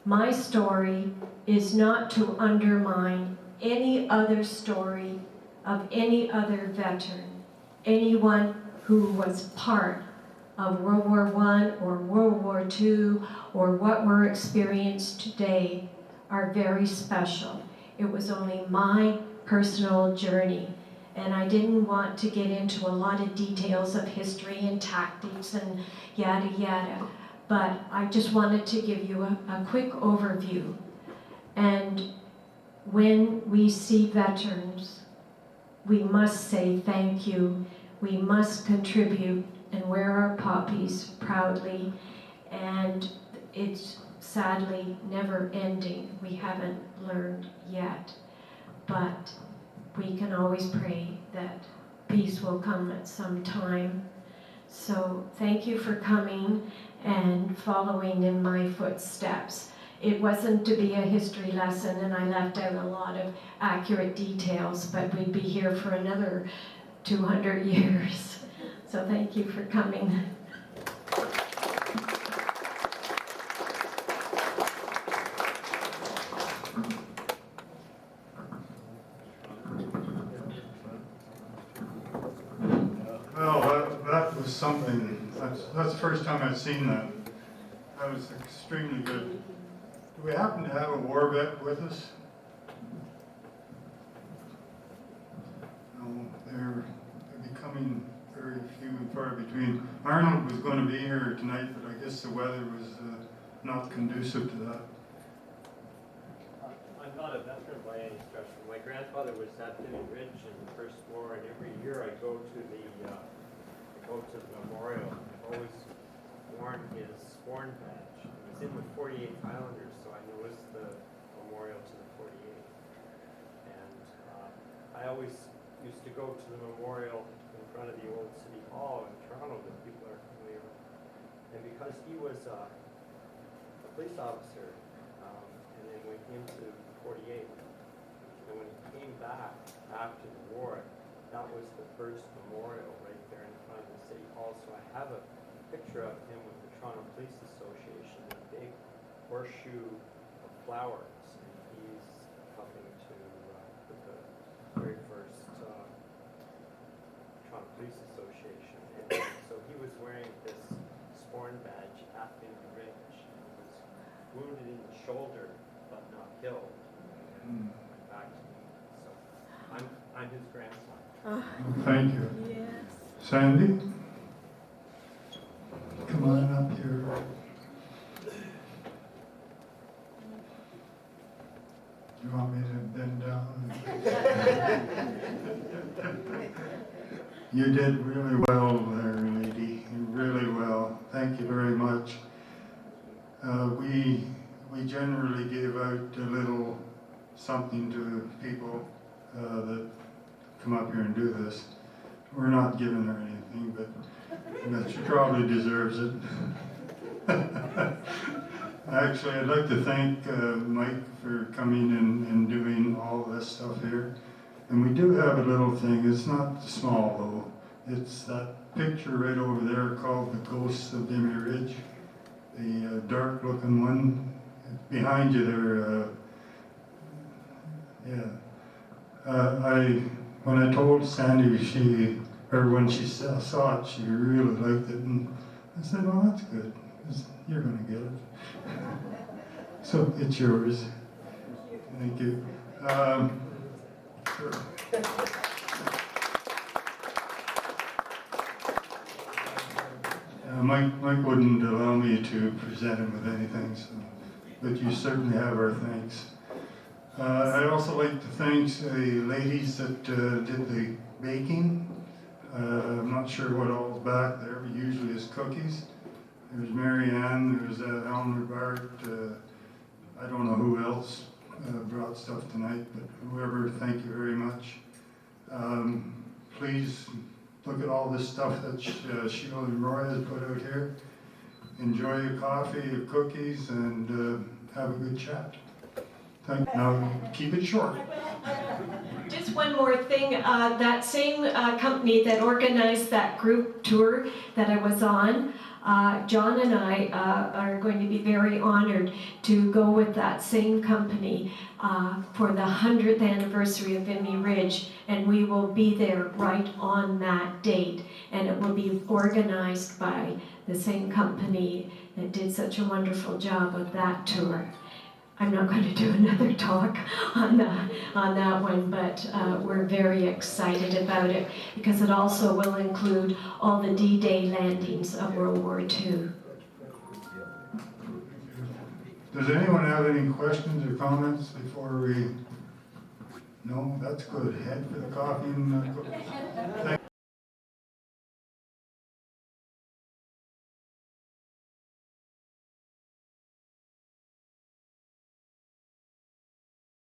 My story is not to undermine any other story of any other veteran, anyone who was part of World War I or World War II or what we're experiencing today are very special. It was only my personal journey, and I didn't want to get into a lot of details of history and tactics and yada yada, but I just wanted to give you a quick overview. And when we see veterans, we must say thank you. We must contribute and wear our poppies proudly, and it's sadly never ending. We haven't learned yet, but we can always pray that peace will come at some time. So thank you for coming and following in my footsteps. It wasn't to be a history lesson, and I left out a lot of accurate details, but we'd be here for another 200 years. So thank you for coming. Well, that was something. That's the first time I've seen that. That was extremely good. Do we happen to have a war vet with us? No, they're becoming very few and far between. Arnold was going to be here tonight, but I guess the weather was not conducive to that. I'm not a veteran by any stretch. My grandfather was at Vinnie Ridge in the First War, and every year I go to the memorial. I've always worn his sworn badge. It was in the 48 Highlanders, so I noticed the memorial to the 48. And I always used to go to the memorial in front of the old City Hall in Toronto that people are familiar with. And because he was a police officer, and then went into 48. And when he came back after the war, that was the first memorial right there in front of the City Hall. So I have a picture of him with the Toronto Police Association, a big horseshoe of flowers. And he's helping to put the very first Toronto Police Association. And so he was wearing this sworn badge at Vinnie Ridge. He was wounded in the shoulder, but not killed. And went back to me. So I'm his grandson. Thank you. Yes. Sandy? Come on up here. You want me to bend down? You did really well there, lady. Really well. Thank you very much. We generally give out a little something to people that come up here and do this. We're not giving her anything, but she probably deserves it. Actually, I'd like to thank Mike for coming and doing all this stuff here. And we do have a little thing. It's not small, though. It's that picture right over there called The Ghosts of Vinnie Ridge. The dark-looking one. Behind you there, when I told Sandy when she saw it, she really liked it, and I said, well, that's good. You're going to get it. So it's yours. Thank you. Sure. Mike wouldn't allow me to present him with anything, but you certainly have our thanks. I'd also like to thank the ladies that did the baking. I'm not sure what all's back there, but usually it's cookies. there's Mary Ann, there's Elmer Bart, I don't know who else brought stuff tonight, but whoever, thank you very much. Please look at all this stuff that Sheila and Roy has put out here. Enjoy your coffee, your cookies, and have a good chat. Now, keep it short. Just one more thing, that same company that organized that group tour that I was on, John and I are going to be very honored to go with that same company for the 100th anniversary of Vimy Ridge, and we will be there right on that date, and it will be organized by the same company that did such a wonderful job of that tour. I'm not going to do another talk on that one, but we're very excited about it because it also will include all the D-Day landings of World War II. Does anyone have any questions or comments before we? No, that's good. Head for the coffee and thank